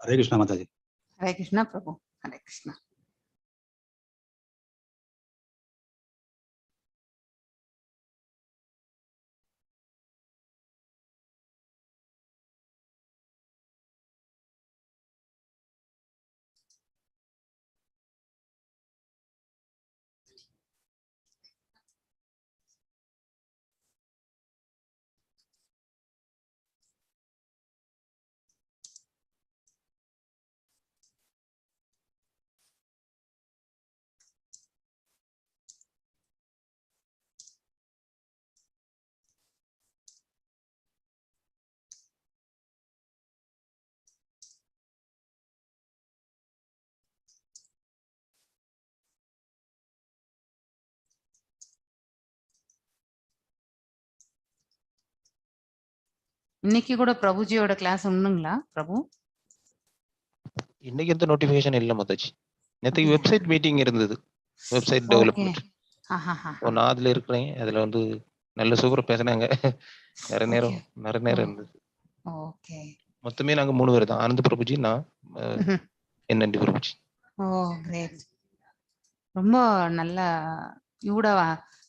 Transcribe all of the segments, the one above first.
Hare Krishna Mataji. Hare Krishna Prabhu. Hare Krishna. இன்னைக்கு கூட பிரபுஜியோட class உண்டுங்களா பிரபு? இன்னைக்கு எந்த நோட்டிபிகேஷன் இல்ல மதாஜி. நேத்துக்கு வெப்சைட் மீட்டிங் இருந்தது. Website development. நான் அதுல இருக்கிறேன். அதுல வந்து நல்ல சூப்பரா பேசினாங்க. நிறைய நேரம் இருந்தது. ஓகே. மொத்தமே நாங்க 3 பேர் தான். ஆனந்த் பிரபுஜி, நான், என்னண்டி பிரபுஜி. ஓ கிரேட். ரொம்ப நல்ல யூட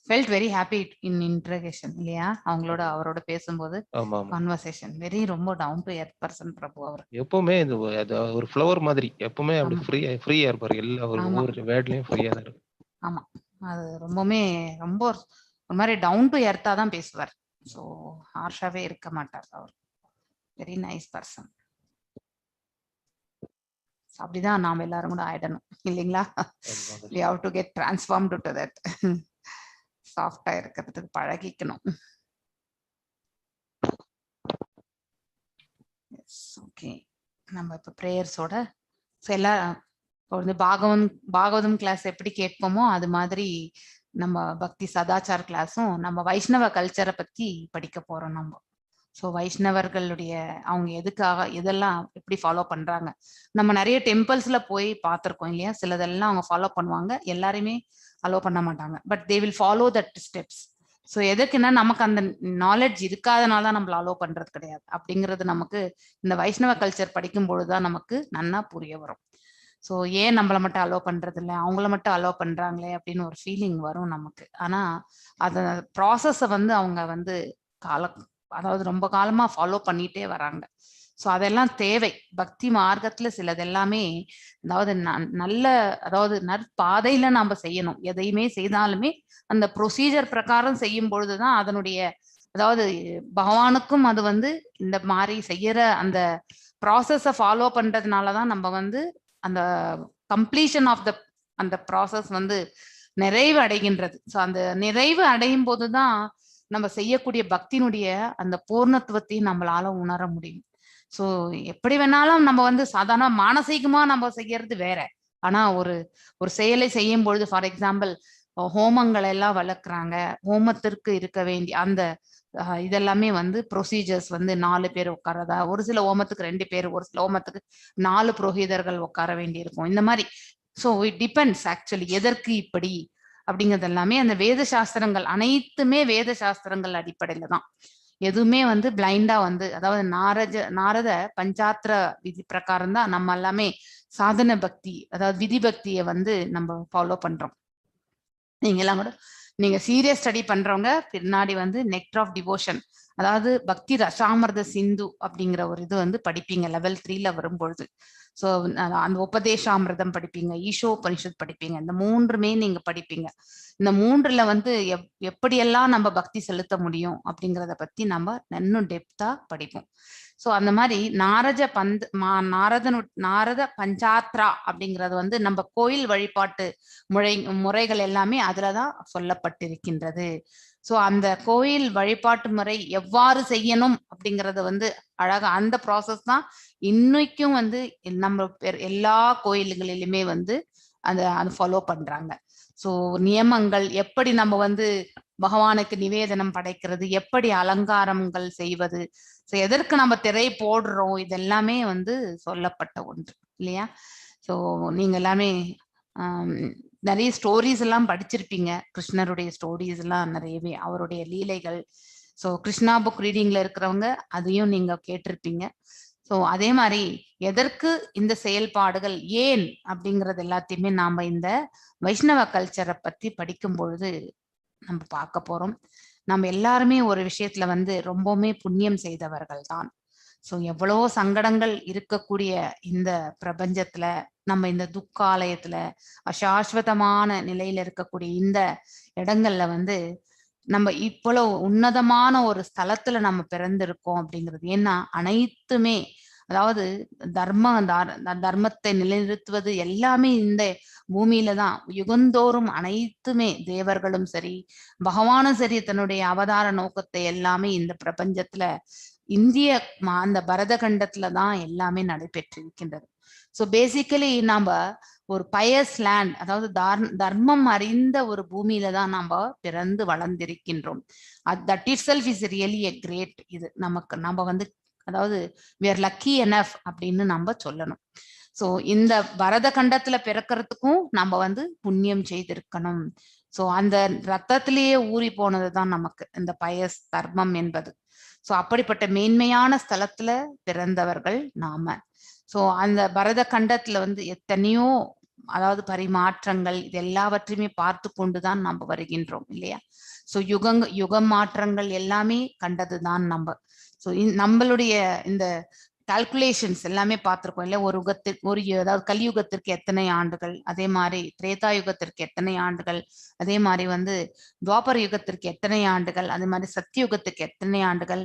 felt very happy in interrogation இல்லையா? அவரோட பேசும்போது conversation very ரொம்ப down to earth person பிரபு அவர். எப்பவுமே ஒரு ஃப்ளவர் மாதிரி எப்பவுமே அப்படி ஃப்ரீயா இருப்பாரு. எல்லா ஒவ்வொரு வேர்ட்லயும் ஃப்ரீயா தான் இருக்கு. ஆமா, அது ரொம்ப ஒரு மாதிரி டவுன் டு எர்த்தா தான் பேசுவார். ஸோ ஹார்ஷாவே இருக்க மாட்டார் அவர். Very nice person. அப்படிதான் நாம எல்லாரும் கூட ஆயிடணும் இல்லைங்களா? we have to get transformed to that. சாஃப்டா இருக்கிறதுக்கு பழகிக்கணும். ஓகே, நம்ம இப்ப பிரேயர்ஸோட வந்து பாகவதம் கிளாஸ் எப்படி கேட்போமோ அது மாதிரி நம்ம பக்தி சதாச்சார் கிளாஸும் நம்ம வைஷ்ணவ கல்ச்சரை பத்தி படிக்க போறோம் நம்ம. ஸோ வைஷ்ணவர்களுடைய அவங்க எதெல்லாம் எப்படி ஃபாலோ பண்றாங்க. நம்ம நிறைய டெம்பிள்ஸ்ல போய் பார்த்துருக்கோம் இல்லையா? சிலதெல்லாம் அவங்க ஃபாலோ பண்ணுவாங்க, எல்லாருமே அலோ பண்ண மாட்டாங்க. But they will follow that steps. So எதுக்குன்னா நமக்கு அந்த நாலேஜ் இருக்காதனால தான் நம்மள அலோ பண்றது கிடையாது. அப்படிங்கிறது நமக்கு இந்த வைஷ்ணவ கல்ச்சர் படிக்கும் பொழுதுதான் நமக்கு நன்னா புரிய வரும். ஸோ ஏன் நம்மள மட்டும் அலோ பண்றது இல்லை, அவங்கள மட்டும் அலோ பண்றாங்களே அப்படின்னு ஒரு ஃபீலிங் வரும் நமக்கு. ஆனா அந்த ப்ராசஸை வந்து அவங்க அதாவது ரொம்ப காலமா ஃபாலோ பண்ணிட்டே வராங்க. ஸோ அதெல்லாம் தேவை. பக்தி மார்க்கத்துல சிலது எல்லாமே அதாவது நற்பாதையில நாம செய்யணும். எதையுமே செய்தாலுமே அந்த ப்ரொசீஜர் பிரகாரம் செய்யும் பொழுதுதான் அதனுடைய அதாவது பகவானுக்கும் அது வந்து இந்த மாதிரி செய்யற அந்த ப்ராசஸை ஃபாலோ பண்றதுனாலதான் நம்ம வந்து அந்த கம்ப்ளீஷன் ஆஃப் அந்த ப்ராசஸ் வந்து நிறைவு அடைகின்றது. ஸோ அந்த நிறைவு அடையும் போதுதான் நம்ம செய்யக்கூடிய பக்தியினுடைய அந்த பூர்ணத்துவத்தையும் நம்மளால உணர முடியும். ஸோ எப்படி வேணாலும் நம்ம வந்து சாதாரண மானசீகமா நம்ம செய்யறது வேற. ஆனா ஒரு செயலை செய்யும் பொழுது, ஃபார் எக்ஸாம்பிள் ஹோமங்கள் எல்லாம் வளர்க்குறாங்க. ஹோமத்திற்கு இருக்க வேண்டிய அந்த இதெல்லாமே வந்து ப்ரொசீஜர்ஸ் வந்து 4 பேர் உட்காரதா, ஒரு சில ஹோமத்துக்கு 2 பேர், ஒரு சில ஹோமத்துக்கு 4 புரோகிதர்கள் உட்கார வேண்டி இருக்கும். இந்த மாதிரி. ஸோ இட் டிபெண்ட்ஸ் ஆக்சுவலி எதற்கு இப்படி அப்படிங்கிறது எல்லாமே அந்த வேத சாஸ்திரங்கள் அனைத்துமே வேத சாஸ்திரங்கள் அடிப்படையில தான். எதுவுமே வந்து பிளைண்டா வந்து அதாவது நாரத பஞ்சாத்திர விதி பிரகாரம் தான் நம்ம எல்லாமே சாதன பக்தி அதாவது விதி பக்தியை வந்து நம்ம ஃபாலோ பண்றோம். நீங்க எல்லாம் கூட நீங்க சீரியஸ் ஸ்டடி பண்றவங்க பின்னாடி வந்து நெக்டர் ஆஃப் டிவோஷன் அதாவது பக்தி ரசாமிர்த சிந்து அப்படிங்கிற ஒரு இது வந்து படிப்பீங்க லெவல் 3ல வரும்பொழுது. ஸோ அந்த உபதேசாமிர்தம் படிப்பீங்க, ஈஷோபனிஷத் படிப்பீங்க. இந்த 3மே நீங்க படிப்பீங்க. இந்த 3ல வந்து எப்படியெல்லாம் நம்ம பக்தி செலுத்த முடியும் அப்படிங்கிறத பத்தி நம்ம இன்னும் டெப்தா படிப்போம். ஸோ அந்த மாதிரி நாரத பஞ்சாத்ரா அப்படிங்கிறது வந்து நம்ம கோயில் வழிபாட்டு முறைகள் எல்லாமே அதுலதான் சொல்லப்பட்டிருக்கின்றது. ஸோ அந்த கோயில் வழிபாட்டு முறை எவ்வாறு செய்யணும் அப்படிங்கறது வந்து அழகா அந்த ப்ராசஸ் தான் இன்னைக்கும் வந்து நம்ம எல்லா கோயில்களிலுமே வந்து அது ஃபாலோ பண்றாங்க. ஸோ நியமங்கள் எப்படி நம்ம வந்து பகவானுக்கு நிவேதனம் படைக்கிறது, எப்படி அலங்காரங்கள் செய்வது, ஸோ எதற்கு நம்ம திரை போடுறோம், இதெல்லாமே வந்து சொல்லப்பட்ட ஒன்று இல்லையா? ஸோ நீங்க எல்லாமே நிறைய ஸ்டோரிஸ் எல்லாம் படிச்சிருப்பீங்க. கிருஷ்ணருடைய ஸ்டோரிஸ் எல்லாம் நிறையவே, அவருடைய லீலைகள். ஸோ கிருஷ்ணா புக் ரீடிங்ல இருக்கிறவங்க அதையும் நீங்க கேட்டிருப்பீங்க. ஸோ அதே மாதிரி எதற்கு இந்த செயல்பாடுகள் ஏன் அப்படிங்கறது எல்லாத்தையுமே நாம இந்த வைஷ்ணவ கல்ச்சரை பத்தி படிக்கும் பொழுது நம்ம பார்க்க போறோம். நம்ம எல்லாருமே ஒரு விஷயத்துல வந்து ரொம்பவுமே புண்ணியம் செய்தவர்கள் தான். ஸோ எவ்வளோ சங்கடங்கள் இருக்கக்கூடிய இந்த பிரபஞ்சத்துல நம்ம இந்த துக்காலயத்துல அசாஸ்வதமான நிலையில இருக்கக்கூடிய இந்த இடங்கள்ல வந்து நம்ம இவ்வளவு உன்னதமான ஒரு ஸ்தலத்துல நம்ம பிறந்திருக்கோம் அப்படிங்கிறது. ஏன்னா அனைத்துமே அதாவது தர்மத்தை நிலைநிறுத்துவது எல்லாமே இந்த பூமியில தான். யுகந்தோறும் அனைத்துமே தேவர்களும் சரி பகவானும் சரி தன்னுடைய அவதார நோக்கத்தை எல்லாமே இந்த பிரபஞ்சத்துல இந்திய அந்த பரத கண்டத்துல தான் எல்லாமே நடைபெற்றிருக்கின்றது. ஸோ பேசிக்கலி நாம ஒரு பயஸ் லேண்ட், அதாவது தர்மம் அறிந்த ஒரு பூமியில தான் நம்ம பிறந்து வளர்ந்திருக்கின்றோம். That it self is really a great. இது நமக்கு நம்ம வந்து அதாவது we are lucky enough அப்படின்னு நம்ம சொல்லணும். ஸோ இந்த பரத கண்டத்துல பிறக்கிறதுக்கும் நம்ம வந்து புண்ணியம் செய்திருக்கணும். ஸோ அந்த ரத்தத்திலேயே ஊறி போனதுதான் நமக்கு இந்த பயஸ் தர்மம் என்பது. ஸோ அப்படிப்பட்ட மேன்மையான ஸ்தலத்துல பிறந்தவர்கள் நாம. ஸோ அந்த பரத கண்டத்துல வந்து எத்தனையோ அதாவது பரிமாற்றங்கள் இது எல்லாவற்றையுமே பார்த்து கொண்டுதான் நம்ம வருகின்றோம் இல்லையா? ஸோ யுகம் மாற்றங்கள் எல்லாமே கண்டதுதான் நம்ம. ஸோ நம்மளுடைய இந்த கால்குலேஷன்ஸ் எல்லாமே பார்த்திருக்கோம் இல்ல, ஒரு அதாவது கலியுகத்திற்கு எத்தனை ஆண்டுகள், அதே மாதிரி திரேதா யுகத்திற்கு எத்தனை ஆண்டுகள், அதே மாதிரி வந்து துவாபர யுகத்திற்கு எத்தனை ஆண்டுகள், அதே மாதிரி சத்தியுகத்துக்கு எத்தனை ஆண்டுகள்,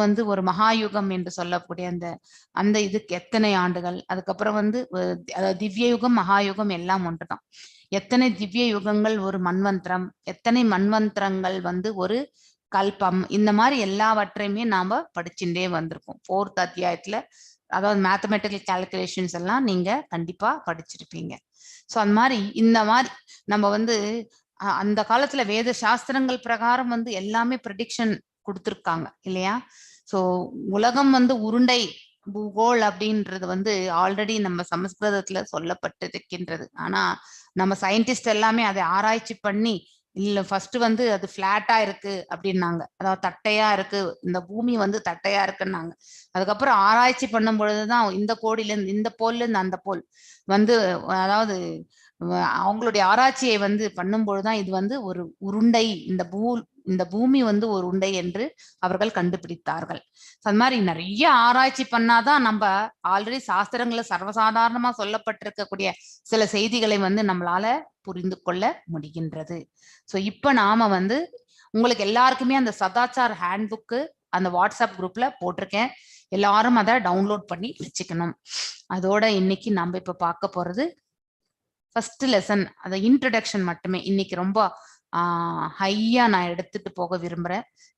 வந்து ஒரு மகாயுகம் என்று சொல்லக்கூடிய அந்த இதுக்கு எத்தனை ஆண்டுகள், அதுக்கப்புறம் வந்து அதாவது திவ்ய யுகம் மகாயுகம் எல்லாம் ஒன்றுதான். எத்தனை திவ்ய யுகங்கள் ஒரு மன்வந்திரம், எத்தனை மன்வந்திரங்கள் வந்து ஒரு கல்பம், இந்த மாதிரி எல்லாவற்றையுமே நாம படிச்சுட்டே வந்திருக்கோம் 4th அத்தியாயத்துல. அதாவது மேத்தமெட்டிக்கல் கால்குலேஷன்ஸ் எல்லாம் நீங்க கண்டிப்பா படிச்சிருப்பீங்க. ஸோ அந்த மாதிரி இந்த மாதிரி நம்ம வந்து அந்த காலத்துல வேத சாஸ்திரங்கள் பிரகாரம் வந்து எல்லாமே ப்ரெடிக்ஷன் கொடுத்துருக்காங்க இல்லையா? ஸோ உலகம் வந்து உருண்டை பூகோள் அப்படின்றது வந்து ஆல்ரெடி நம்ம சமஸ்கிருதத்துல சொல்லப்பட்டிருக்கின்றது. ஆனா நம்ம சயின்டிஸ்ட் எல்லாமே அதை ஆராய்ச்சி பண்ணி இல்ல ஃபர்ஸ்ட் வந்து அது பிளாட்டா இருக்கு அப்படின்னாங்க, அதாவது தட்டையா இருக்கு, இந்த பூமி வந்து தட்டையா இருக்குன்னாங்க. அதுக்கப்புறம் ஆராய்ச்சி பண்ணும் பொழுதுதான் இந்த கோடியில இருந்து இந்த போல்ல இருந்து அந்த போல் வந்து அதாவது அவங்களுடைய ஆராய்ச்சியை வந்து பண்ணும் பொழுதுதான் இது வந்து ஒரு உருண்டை, இந்த பூமி வந்து ஒரு உருண்டை என்று அவர்கள் கண்டுபிடித்தார்கள். அது மாதிரி நிறைய ஆராய்ச்சி பண்ணாதான் நம்ம ஆல்ரெடி சாஸ்திரங்களை சர்வசாதாரணமா சொல்லப்பட்டிருக்கக்கூடிய சில செய்திகளை வந்து நம்மளால புரிந்து கொள்ள முடிகின்றது. ஸோ இப்ப நாம வந்து உங்களுக்கு எல்லாருக்குமே அந்த சதாச்சார் ஹேண்ட்புக்கு அந்த வாட்ஸ்அப் குரூப்ல போட்டிருக்கேன். எல்லாரும் அதை டவுன்லோட் பண்ணி வச்சுக்கணும். அதோட இன்னைக்கு நம்ம இப்ப பார்க்க போறது ஃபர்ஸ்ட் லெசன், அந்த இன்ட்ரடக்ஷன் மட்டுமே. இன்னைக்கு ரொம்ப ஹையா நான் எடுத்துட்டு போக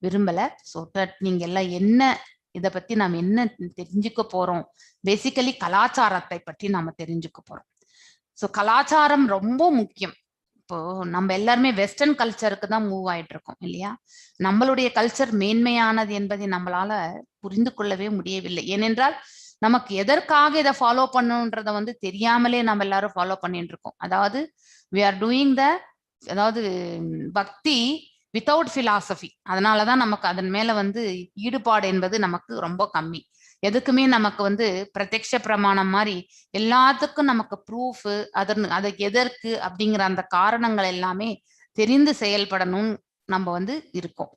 விரும்பல. ஸோ நீங்க எல்லாம் என்ன இதை பத்தி நாம என்ன தெரிஞ்சுக்க போறோம், பேசிக்கலி கலாச்சாரத்தை பற்றி நாம தெரிஞ்சுக்க போறோம். ஸோ கலாச்சாரம் ரொம்ப முக்கியம். இப்போ நம்ம எல்லாருமே வெஸ்டர்ன் கல்ச்சருக்கு தான் மூவ் ஆயிட்டு இருக்கோம் இல்லையா? நம்மளுடைய கல்ச்சர் மேன்மையானது என்பதை நம்மளால புரிந்து கொள்ளவே முடியவில்லை. ஏனென்றால் நமக்கு எதற்காக இதை ஃபாலோ பண்ணணுன்றத வந்து தெரியாமலே நம்ம எல்லாரும் ஃபாலோ பண்ணிட்டு இருக்கோம். அதாவது we are doing அதாவது பக்தி வித்தவுட் பிலாசபி. அதனாலதான் நமக்கு அதன் மேல வந்து ஈடுபாடு என்பது நமக்கு ரொம்ப கம்மி. எதுக்குமே நமக்கு வந்து பிரத்யக்ஷ பிரமாணம் மாதிரி எல்லாத்துக்கும் நமக்கு ப்ரூஃப், அதை எதற்கு அப்படிங்கிற அந்த காரணங்கள் எல்லாமே தெரிந்து செயல்படணும் நம்ம வந்து இருக்கோம்.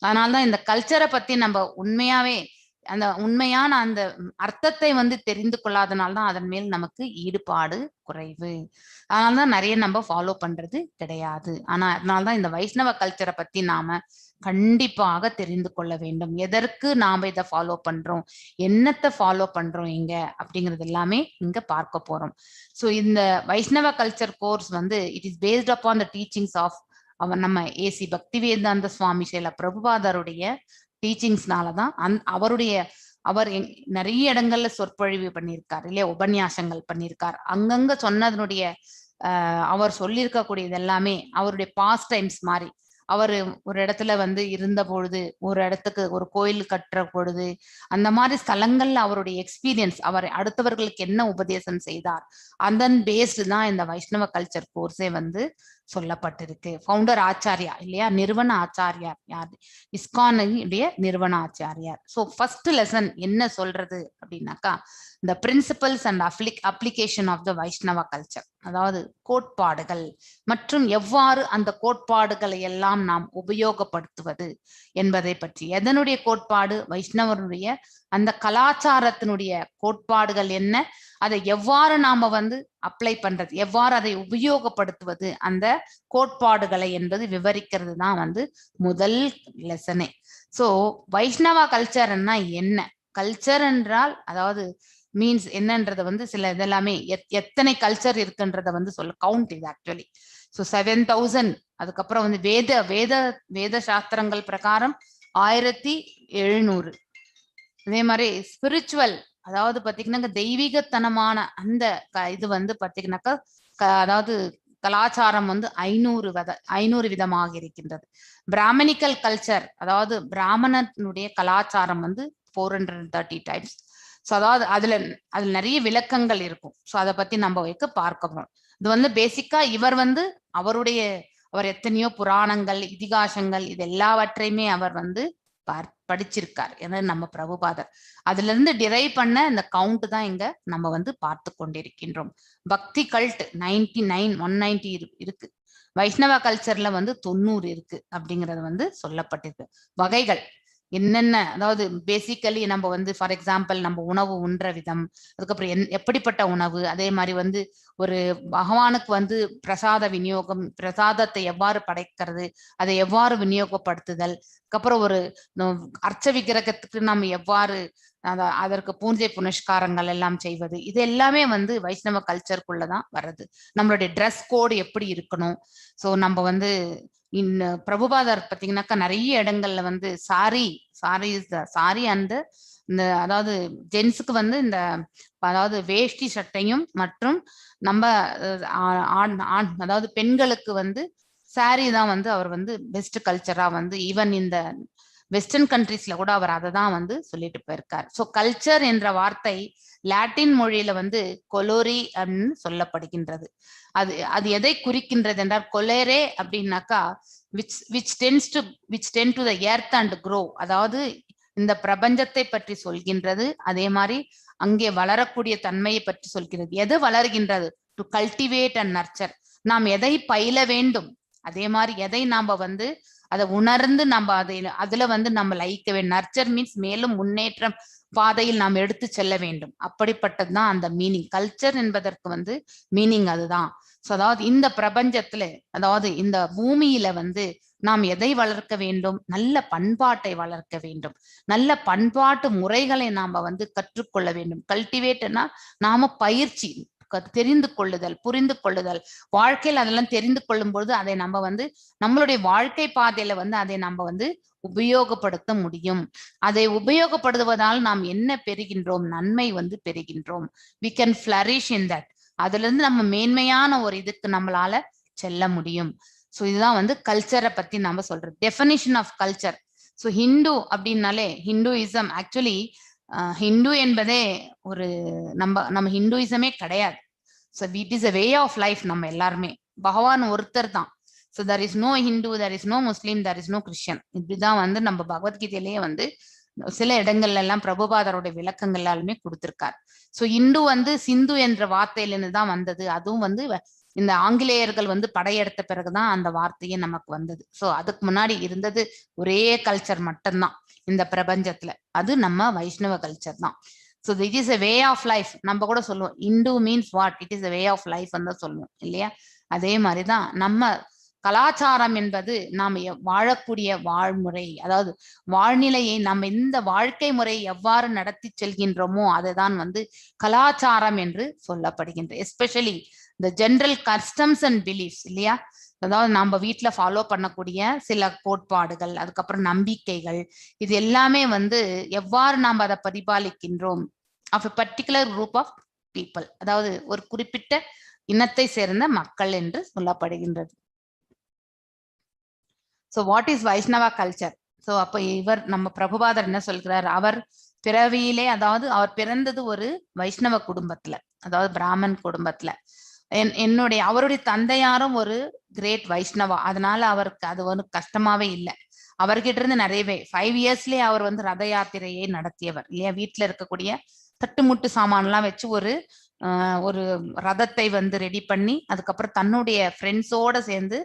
அதனாலதான் இந்த கல்ச்சரை பத்தி நம்ம உண்மையாவே அந்த உண்மையான அந்த அர்த்தத்தை வந்து தெரிந்து கொள்ளாதனால்தான் அதன் மேல் நமக்கு ஈடுபாடு குறைவு. அதனாலதான் நிறைய நம்ம ஃபாலோ பண்றது கிடையாது. ஆனா அதனால்தான் இந்த வைஷ்ணவ கல்ச்சரை பத்தி நாம கண்டிப்பாக தெரிந்து கொள்ள வேண்டும். எதற்கு நாம இதை ஃபாலோ பண்றோம், என்னத்தை ஃபாலோ பண்றோம் இங்க அப்படிங்கிறது எல்லாமே இங்க பார்க்க போறோம். ஸோ இந்த வைஷ்ணவ கல்ச்சர் கோர்ஸ் வந்து it is based upon the teachings of நம்ம ஏசி பக்தி வேதாந்த சுவாமி ஸ்ரீல பிரபுபாதருடைய டீச்சிங்ஸ்னாலதான் அவர் நிறைய இடங்கள்ல சொற்பொழிவு பண்ணியிருக்காரு இல்லையா, உபன்யாசங்கள் பண்ணியிருக்கார். அங்கங்க சொன்னதனுடைய அவர் சொல்லியிருக்கக்கூடியது எல்லாமே அவருடைய பாஸ்ட் டைம்ஸ் மாதிரி. அவர் ஒரு இடத்துல வந்து இருந்த பொழுது, ஒரு இடத்துக்கு ஒரு கோயில் கட்டுற பொழுது, அந்த மாதிரி ஸ்தலங்கள்ல அவருடைய எக்ஸ்பீரியன்ஸ், அவர் அடுத்தவர்களுக்கு என்ன உபதேசம் செய்தார், அதன் பேஸ்டு தான் இந்த வைஷ்ணவ கல்ச்சர் கோர்ஸே வந்து சொல்லப்பட்டிருக்கு. ஃபவுண்டர் ஆச்சாரியா இல்லையா, நிறுவன ஆச்சாரியார் யார்? இஸ்கானுடைய நிறுவன ஆச்சாரியார். ஸோ ஃபர்ஸ்ட் லெசன் என்ன சொல்றது அப்படின்னாக்கா, இந்த principles and application of the Vaishnava culture, அதாவது கோட்பாடுகள் மற்றும் எவ்வாறு அந்த கோட்பாடுகளை எல்லாம் நாம் உபயோகப்படுத்துவது என்பதை பற்றி. எதனுடைய கோட்பாடு? வைஷ்ணவருடைய அந்த கலாச்சாரத்தினுடைய கோட்பாடுகள் என்ன, அதை எவ்வாறு நாம அப்ளை பண்றது, எவ்வாறு அதை உபயோகப்படுத்துவது, அந்த கோட்பாடுகளை என்பது விவரிக்கிறது தான் முதல் லெசனே. சோ வைஷ்ணவ கல்ச்சர்னா என்ன? கல்ச்சர் என்றால் அதாவது மீன்ஸ் என்னன்றத சில இதெல்லாமே எத்தனை கல்ச்சர் இருக்குன்றத சொல்ல கவுண்ட் இது ஆக்சுவலி. ஸோ 7000, அதுக்கப்புறம் வேத வேத வேத சாஸ்திரங்கள் பிரகாரம் 1700. அதே மாதிரி ஸ்பிரிச்சுவல், அதாவது பாத்தீங்கன்னா தெய்வீகத்தனமான அந்த இது பாத்தீங்கன்னாக்கா அதாவது கலாச்சாரம் 500 விதமாக இருக்கின்றது. பிராமணிக்கல் கல்ச்சர், அதாவது பிராமணனுடைய கலாச்சாரம் 430 டைப்ஸ். ஸோ அதாவது அதுல நிறைய விளக்கங்கள் இருக்கும். ஸோ அதை பத்தி நம்ம பார்க்க போறோம். இது பேசிக்கா இவர் அவர் எத்தனையோ புராணங்கள், இதிகாசங்கள், இது எல்லாவற்றையுமே அவர் படிச்சிருக்கார். ஏன்னா நம்ம பிரபுபாதர் அதுல இருந்து டிரைவ் பண்ண இந்த கவுண்ட் தான் இங்க நம்ம பார்த்து கொண்டிருக்கின்றோம். பக்தி கல்ட் 190 இருக்கு. வைஷ்ணவ கல்ச்சர்ல 90 இருக்கு அப்படிங்கறது சொல்லப்பட்டிருக்கு. வகைகள் என்னென்ன, அதாவது பேசிக்கலி நம்ம ஃபார் எக்ஸாம்பிள் நம்ம உணவு உண்ற விதம், அதுக்கப்புறம் எப்படிப்பட்ட உணவு, அதே மாதிரி ஒரு பகவானுக்கு பிரசாத விநியோகம், பிரசாதத்தை எவ்வாறு படைக்கிறது, அதை எவ்வாறு விநியோகப்படுத்துதல், அதுக்கப்புறம் ஒரு அர்ச்ச விக்கிரகத்துக்கு நம்ம எவ்வாறு அதற்கு பூஜை புனஸ்காரங்கள் எல்லாம் செய்வது, இது எல்லாமே வைஷ்ணவ கல்ச்சருக்குள்ளதான் வர்றது. நம்மளுடைய ட்ரெஸ் கோடு எப்படி இருக்கணும். ஸோ நம்ம பிரபுபாதர் பாத்தீங்கன்னாக்கா நிறைய இடங்கள்ல சாரி அண்ட் இந்த அதாவது ஜென்ஸுக்கு இந்த அதாவது வேஷ்டி சட்டையும் மற்றும் நம்ம அதாவது பெண்களுக்கு சாரி தான் அவர் பெஸ்ட் கல்ச்சரா ஈவன் இந்த வெஸ்டர்ன் கண்ட்ரீஸ்ல கூட அவர் அதை தான் சொல்லிட்டு போயிருக்கார். ஸோ கல்ச்சர் என்ற வார்த்தை லாட்டின் மொழியில கொலோரி அப்படின்னு சொல்லப்படுகின்றது. அது எதை குறிக்கின்றது என்றால், கொலேரே அப்படின்னாக்கா which tend to the earth and grow, அதாவது இந்த பிரபஞ்சத்தை பற்றி சொல்கின்றது. அதே மாதிரி அங்கே வளரக்கூடிய தன்மையை பற்றி சொல்கிறது. எது வளர்கின்றது? To cultivate and nurture. நாம் எதை பயில வேண்டும், அதே மாதிரி எதை நாம அதை உணர்ந்து நம்ம அதுல நம்ம லயிக்க வேண்டும். நர்ச்சர் மீன்ஸ் மேலும் முன்னேற்றம் பாதையில் நாம் எடுத்து செல்ல வேண்டும். அப்படிப்பட்டதுதான் அந்த மீனிங். கல்ச்சர் என்பதற்கு மீனிங் அதுதான். ஸோ அதாவது இந்த பிரபஞ்சத்துல, அதாவது இந்த பூமியில நாம் எதை வளர்க்க வேண்டும்? நல்ல பண்பாட்டை வளர்க்க வேண்டும். நல்ல பண்பாட்டு முறைகளை நாம கற்றுக்கொள்ள வேண்டும். கல்டிவேட்னா நாம பயிற்சி, தெரிந்து கொள்ளுதல், புரிந்து கொள்ளுதல், வாழ்க்கையில் அதெல்லாம் தெரிந்து கொள்ளும் பொழுது அதை நம்ம நம்மளுடைய வாழ்க்கை பாதையில அதை நம்ம உபயோகப்படுத்த முடியும். அதை உபயோகப்படுத்துவதால் நாம் என்ன பெறுகின்றோம்? நன்மை பெறுகின்றோம். we can flourish in that. அதுல இருந்து நம்ம மேன்மையான ஒரு இதுக்கு நம்மளால செல்ல முடியும். ஸோ இதுதான் கல்ச்சரை பத்தி நம்ம சொல்றது. Definition of culture. So Hindu அப்படின்னாலே, ஹிந்துயிசம் ஆக்சுவலி ஹிந்து என்பதே ஒரு நம்ம ஹிந்துயிசமே கிடையாது. So it is a way of life. நம்ம எல்லாருமே பகவான் ஒருத்தர் தான். So there is no Hindu, there is no Muslim, there is no Christian. இப்படிதான் நம்ம பகவத்கீதையிலேயே சில இடங்கள்ல எல்லாம் பிரபுபாதருடைய விளக்கங்களாலுமே கொடுத்திருக்கார். ஸோ இந்து சிந்து என்ற வார்த்தையிலிருந்து தான் வந்தது. அதுவும் இந்த ஆங்கிலேயர்கள் படையெடுத்த பிறகுதான் அந்த வார்த்தையே நமக்கு வந்தது. ஸோ அதுக்கு முன்னாடி இருந்தது ஒரே கல்ச்சர் மட்டும்தான் இந்த பிரபஞ்சத்துல, அது நம்ம வைஷ்ணவ கல்ச்சர் தான். So it is a way of life. நம்ம கூட சொல்லுவோம் Hindu means what, it is a way of life தான் சொல்லுவோம் இல்லையா. அதே மாதிரிதான் நம்ம கலாச்சாரம் என்பது நாம் வாழக்கூடிய வாழ்முறை, அதாவது வாழ்நிலையை நம்ம இந்த வாழ்க்கை முறை எவ்வாறு நடத்தி செல்கின்றோமோ அதுதான் கலாச்சாரம் என்று சொல்லப்படுகின்றது. எஸ்பெஷலி இந்த ஜெனரல் கஸ்டம்ஸ் அண்ட் பிலீஃப்ஸ் இல்லையா. அதாவது நம்ம வீட்டுல ஃபாலோ பண்ணக்கூடிய சில கோட்பாடுகள், அதுக்கப்புறம் நம்பிக்கைகள், இது எல்லாமே எவ்வாறு நாம் அதை பரிபாலிக்கின்றோம் of a particular group of people, அதாவது ஒரு குறிப்பிட்ட இனத்தை சேர்ந்த மக்கள் என்று சொல்லப்படுகின்றது. So what is Vaishnava culture? So அப்போ இவர் நம்ம பிரபுபாதர் என்ன சொல்கிறார்? அவர் பிறவியிலே, அதாவது அவர் பிறந்தது ஒரு வைஷ்ணவ குடும்பத்துல, அதாவது பிராமன் குடும்பத்துல. என்னுடைய அவருடைய தந்தையாரும் ஒரு கிரேட் வைஷ்ணவா, அதனால அவருக்கு அது வந்து கஷ்டமாவே இல்லை. அவர்கிட்ட இருந்து நிறையவே 5 இயர்ஸ்லயே அவர் வந்து ரத யாத்திரையை நடத்தியவர் இல்லையா. வீட்டுல இருக்கக்கூடிய தட்டுமுட்டு சாமான்லாம் வச்சு ஒரு ரதத்தை வந்து ரெடி பண்ணி, அதுக்கப்புறம் தன்னுடைய ஃப்ரெண்ட்ஸோட சேர்ந்து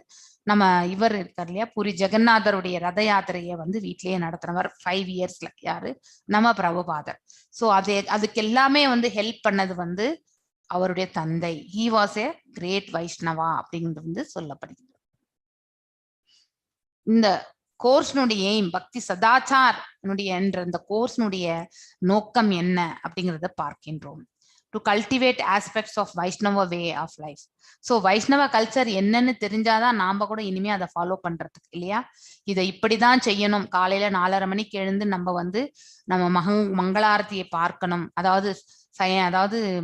நம்ம இவர் இருக்கார் இல்லையா, புரி ஜெகநாதருடைய ரத யாத்திரையை வந்து வீட்லயே நடத்துறவர் 5 இயர்ஸ்ல. யாரு? நம்ம பிரபுபாதர். சோ அதுக்கு எல்லாமே வந்து ஹெல்ப் பண்ணது வந்து அவருடைய தந்தை. He was a great Vaishnava அப்படிங்கிறது வந்து சொல்லப்படுகிறது. இந்த கோர்ஸ்னுடைய எய்ம், பக்தி சதாச்சார் என்ற இந்த கோர்ஸ்னுடைய நோக்கம் என்ன அப்படிங்கறத பார்க்கின்றோம். To cultivate aspects of Vaishnava way of life. So Vaishnava culture என்னன்னு தெரிஞ்சாதான் நாம கூட இனிமே அதை ஃபாலோ பண்றதுக்கு இல்லையா. இதை இப்படிதான் செய்யணும். காலையில 4:30 மணிக்கு எழுந்து நம்ம வந்து நம்ம மங்களாரத்தியை பார்க்கணும். அதாவது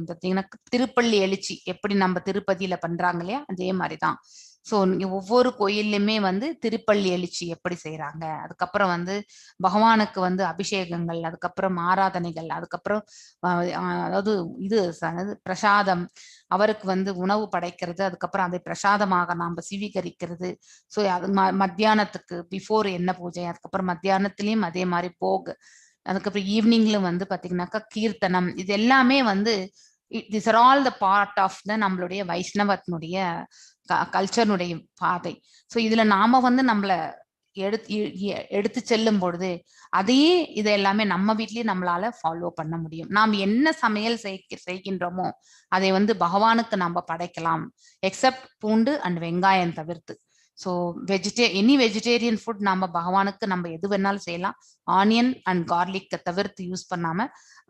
பாத்தீங்கன்னா திருப்பள்ளி எழுச்சி எப்படி நம்ம திருப்பதியில பண்றாங்க இல்லையா, அதே மாதிரிதான். ஸோ ஒவ்வொரு கோயில்லையுமே வந்து திருப்பள்ளி எழுச்சி எப்படி செய்யறாங்க, அதுக்கப்புறம் வந்து பகவானுக்கு வந்து அபிஷேகங்கள், அதுக்கப்புறம் ஆராதனைகள், அதுக்கப்புறம் அதாவது பிரசாதம், அவருக்கு வந்து உணவு படைக்கிறது, அதுக்கப்புறம் அதை பிரசாதமாக நாம சீவீகரிக்கிறது. ஸோ அது மத்தியானத்துக்கு பிஃபோர் என்ன பூஜை, அதுக்கப்புறம் மத்தியானத்திலயும் அதே மாதிரி போக், அதுக்கப்புறம் ஈவினிங்ல வந்து பாத்தீங்கன்னாக்கா கீர்த்தனம். இது எல்லாமே வந்து this are all the part of the நம்மளுடைய வைஷ்ணவத்தினுடைய கல்ச்சர்னுடைய பாதை. ஸோ இதுல நாம வந்து நம்மள எடுத்து செல்லும் பொழுது அதையே இதை எல்லாமே நம்ம வீட்லயே நம்மளால ஃபாலோ பண்ண முடியும். நாம் என்ன சமையல் செய்கின்றோமோ அதை வந்து பகவானுக்கு நம்ம படைக்கலாம், எக்ஸப்ட் பூண்டு அண்ட் வெங்காயம் தவிர்த்து. ஸோ எனி வெஜிடேரியன் ஃபுட் நம்ம பகவானுக்கு நம்ம எது வேணாலும் செய்யலாம். ஆனியன் அண்ட் கார்லிக்கை தவிர்த்து யூஸ் பண்ணாம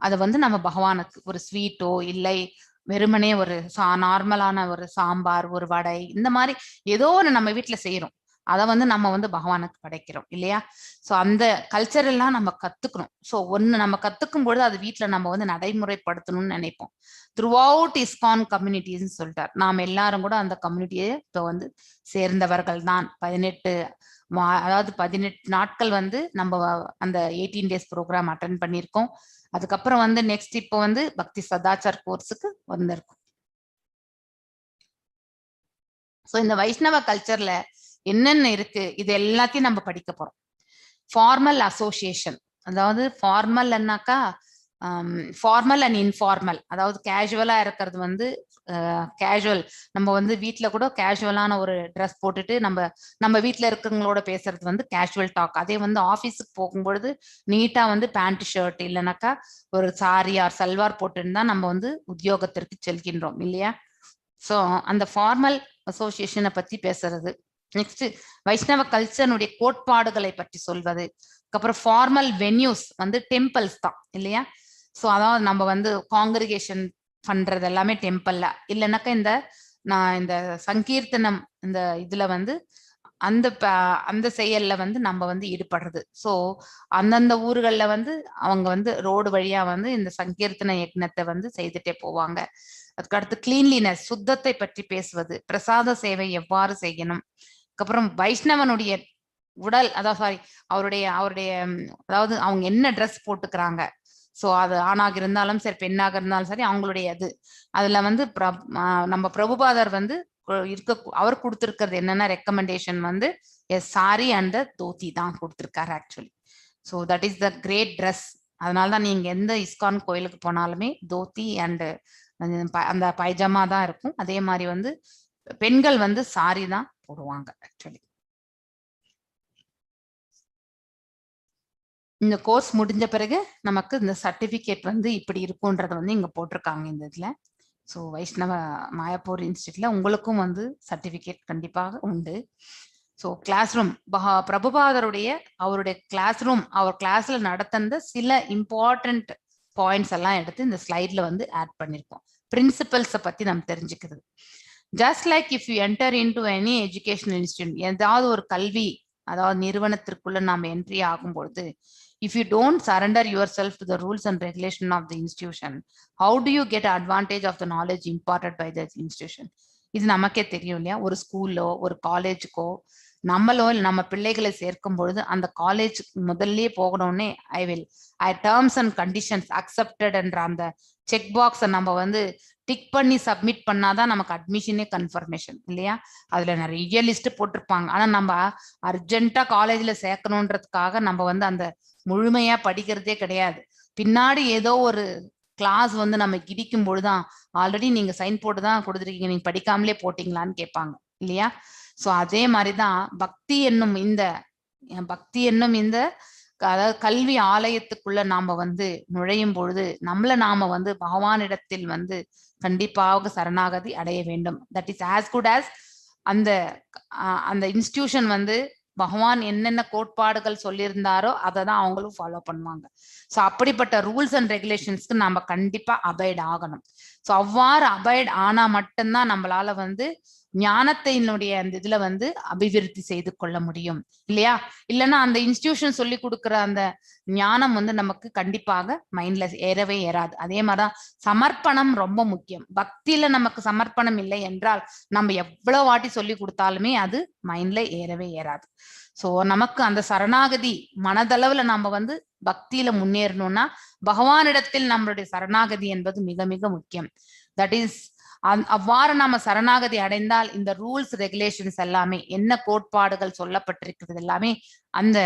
அதை வந்து நம்ம பகவானுக்கு ஒரு ஸ்வீட்டோ இல்லை வெறுமனே ஒரு நார்மலான ஒரு சாம்பார், ஒரு வடை, இந்த மாதிரி ஏதோ ஒன்று நம்ம வீட்டுல செய்யறோம், அதை வந்து நம்ம வந்து பகவானுக்கு படைக்கிறோம் இல்லையா. ஸோ அந்த கல்ச்சர் எல்லாம் நம்ம கத்துக்கணும். ஸோ ஒன்னு நம்ம கத்துக்கும் பொழுது அது வீட்டுல நம்ம வந்து நடைமுறைப்படுத்தணும்னு நினைப்போம். த்ரூ அவுட் இஸ்கான் கம்யூனிட்டின்னு சொல்லிட்டார். நாம் எல்லாரும் கூட அந்த கம்யூனிட்டியை இப்போ வந்து சேர்ந்தவர்கள் தான். 18 நாட்கள் வந்து நம்ம அந்த 18 days ப்ரோக்ராம் அட்டென்ட் பண்ணியிருக்கோம். அதுக்கப்புறம் வந்து நெக்ஸ்ட் இப்போ வந்து பக்தி சதாச்சார் கோர்ஸுக்கு வந்திருக்கும். ஸோ இந்த வைஷ்ணவ கல்ச்சர்ல என்னென்ன இருக்கு இது எல்லாத்தையும் நம்ம படிக்க போறோம். ஃபார்மல் அசோசியேஷன், அதாவது ஃபார்மல்னாக்கா ஃபார்மல் அண்ட் இன்ஃபார்மல், அதாவது கேஷுவலா இருக்கிறது வந்து கேஷுவல், நம்ம வந்து வீட்டுல கூட கேஷுவலான ஒரு ட்ரெஸ் போட்டுட்டு நம்ம வீட்டுல இருக்கிறவங்களோட பேசுறது வந்து கேஷுவல் டாக். அதே வந்து ஆபீஸுக்கு போகும்பொழுது நீட்டா வந்து பேண்ட் ஷர்ட் இல்லைனாக்கா ஒரு சாரி ஆர் சல்வார் போட்டுன்னு தான் நம்ம வந்து உத்தியோகத்திற்கு செல்கின்றோம் இல்லையா. ஸோ அந்த ஃபார்மல் அசோசியேஷனை பத்தி பேசுறது. நெக்ஸ்ட் வைஷ்ணவ கல்ச்சருடைய கோட்பாடுகளை பற்றி சொல்வது. அதுக்கப்புறம் ஃபார்மல் வென்யூஸ் வந்து டெம்பிள்ஸ் தான் இல்லையா. ஸோ அதாவது நம்ம வந்து காங்கிரிகேஷன் பண்றது எல்லாமே டெம்பிள்ல, இல்லைன்னாக்கா இந்த சங்கீர்த்தனம் இந்த இதுல வந்து அந்த செயல்ல வந்து நம்ம வந்து ஈடுபடுறது. ஸோ அந்தந்த ஊர்கள்ல வந்து அவங்க வந்து ரோடு வழியா வந்து இந்த சங்கீர்த்தன யக்னத்தை வந்து செய்துட்டே போவாங்க. அதுக்கடுத்து கிளீன்லினஸ், சுத்தத்தை பற்றி பேசுவது, பிரசாத சேவை எவ்வாறு செய்யணும், அதுக்கப்புறம் வைஷ்ணவனுடைய உடல், அவருடைய அதாவது அவங்க என்ன ட்ரெஸ் போட்டுக்கிறாங்க, ஸோ அது ஆணாக இருந்தாலும் சரி பெண்ணாக இருந்தாலும் சரி அவங்களுடைய அதுல வந்து நம்ம பிரபுபாதர் வந்து அவர் கொடுத்திருக்கிறது என்னன்னா ரெக்கமெண்டேஷன் வந்து சாரி அண்ட் தோத்தி தான் கொடுத்திருக்காரு actually. So that is the great dress. அதனாலதான் நீங்க எந்த இஸ்கான் கோயிலுக்கு போனாலுமே தோத்தி அண்ட் அந்த பைஜாமா தான் இருக்கும். அதே மாதிரி வந்து பெண்கள் வந்து சாரி தான் போடுவாங்க ஆக்சுவலி. இந்த கோர்ஸ் முடிஞ்ச பிறகு நமக்கு இந்த சர்டிபிகேட் வந்து இப்படி இருக்கும்ன்றத வந்து இங்க போட்டிருக்காங்க இந்த இதுல. ஸோ வைஷ்ணவ மாயாப்பூர் இன்ஸ்டியூட்ல உங்களுக்கும் வந்து சர்டிபிகேட் கண்டிப்பாக உண்டு. ஸோ கிளாஸ் ரூம், பிரபுபாதருடைய அவருடைய கிளாஸ் ரூம், அவர் கிளாஸ்ல நடந்த சில இம்பார்ட்டன்ட் பாயிண்ட்ஸ் எல்லாம் எடுத்து இந்த ஸ்லைட்ல வந்து ஆட் பண்ணிருக்கோம். பிரின்சிபல்ஸை பத்தி நம்ம தெரிஞ்சுக்கிறது. Just like if you enter into any educational institute, ஏதாவது ஒரு கல்வி அதாவது நிறுவனத்திற்குள்ள நாம என்ட்ரி ஆகும் பொழுது, if you don't surrender yourself to the rules and regulation of the institution, how do you get advantage of the knowledge imparted by the institution? இது நமக்கே தெரியும் இல்லையா. ஒரு ஸ்கூல்லோ ஒரு காலேஜுக்கோ நம்ம பிள்ளைகளை சேர்க்கும் பொழுது அந்த காலேஜ் முதல்லயே போகணும்னே ஐ டேர்ம்ஸ் அண்ட் கண்டிஷன்ஸ் அக்செப்டட் என்ற அந்த செக் பாக்ஸை நம்ம வந்து டிக் பண்ணி சப்மிட் பண்ணாதான் நமக்கு அட்மிஷனே கன்ஃபர்மேஷன் இல்லையா. அதுல நிறைய லிஸ்ட் போட்டிருப்பாங்க. ஆனா நம்ம அர்ஜென்ட்டா காலேஜ்ல சேர்க்கணுன்றதுக்காக நம்ம வந்து அந்த முழுமையா படிக்கிறதே கிடையாது. பின்னாடி ஏதோ ஒரு கிளாஸ் வந்து நம்ம இடிக்கும் பொழுதுதான் ஆல்ரெடி நீங்க சைன் போட்டு தான் கொடுத்துருக்கீங்க, நீங்க படிக்காமலே போட்டீங்களான்னு கேட்பாங்க இல்லையா. சோ அதே மாதிரிதான் பக்தி என்னும் இந்த அதாவது கல்வி ஆலயத்துக்குள்ள நாம வந்து நுழையும் பொழுது நம்மள நாம வந்து பகவானிடத்தில் வந்து கண்டிப்பாக சரணாகதி அடைய வேண்டும். That is as good as அந்த இன்ஸ்டிடியூஷன் வந்து பகவான் என்னென்ன கோட்பாடுகள் சொல்லியிருந்தாரோ அதை தான் அவங்களும் ஃபாலோ பண்ணுவாங்க. ஸோ அப்படிப்பட்ட ரூல்ஸ் அண்ட் ரெகுலேஷன்ஸ்க்கு நம்ம கண்டிப்பா அபைட் ஆகணும். ஸோ அவ்வாறு அபைட் ஆனா மட்டும்தான் நம்மளால வந்து ஞானத்தினுடைய அந்த இதுல வந்து அபிவிருத்தி செய்து கொள்ள முடியும் இல்லையா. இல்லைன்னா அந்த இன்ஸ்டிடியூஷன் சொல்லி கொடுக்குற அந்த ஞானம் வந்து நமக்கு கண்டிப்பாக மைண்ட்ல ஏறவே ஏறாது. அதே மாதிரிதான் சமர்ப்பணம் ரொம்ப முக்கியம். பக்தியில நமக்கு சமர்ப்பணம் இல்லை என்றால் நம்ம எவ்வளவு வாட்டி சொல்லி கொடுத்தாலுமே அது மைண்ட்ல ஏறவே ஏறாது. சோ நமக்கு அந்த சரணாகதி மனதளவுல நம்ம வந்து பக்தியில முன்னேறணும்னா பகவானிடத்தில் நம்மளுடைய சரணாகதி என்பது மிக மிக முக்கியம். தட் இஸ் அவ்வாறு நாம சரணாகதி அடைந்தால் இந்த ரூல்ஸ் ரெகுலேஷன்ஸ் எல்லாமே என்ன கோட்பாடுகள் சொல்லப்பட்டிருக்கிறது எல்லாமே அந்த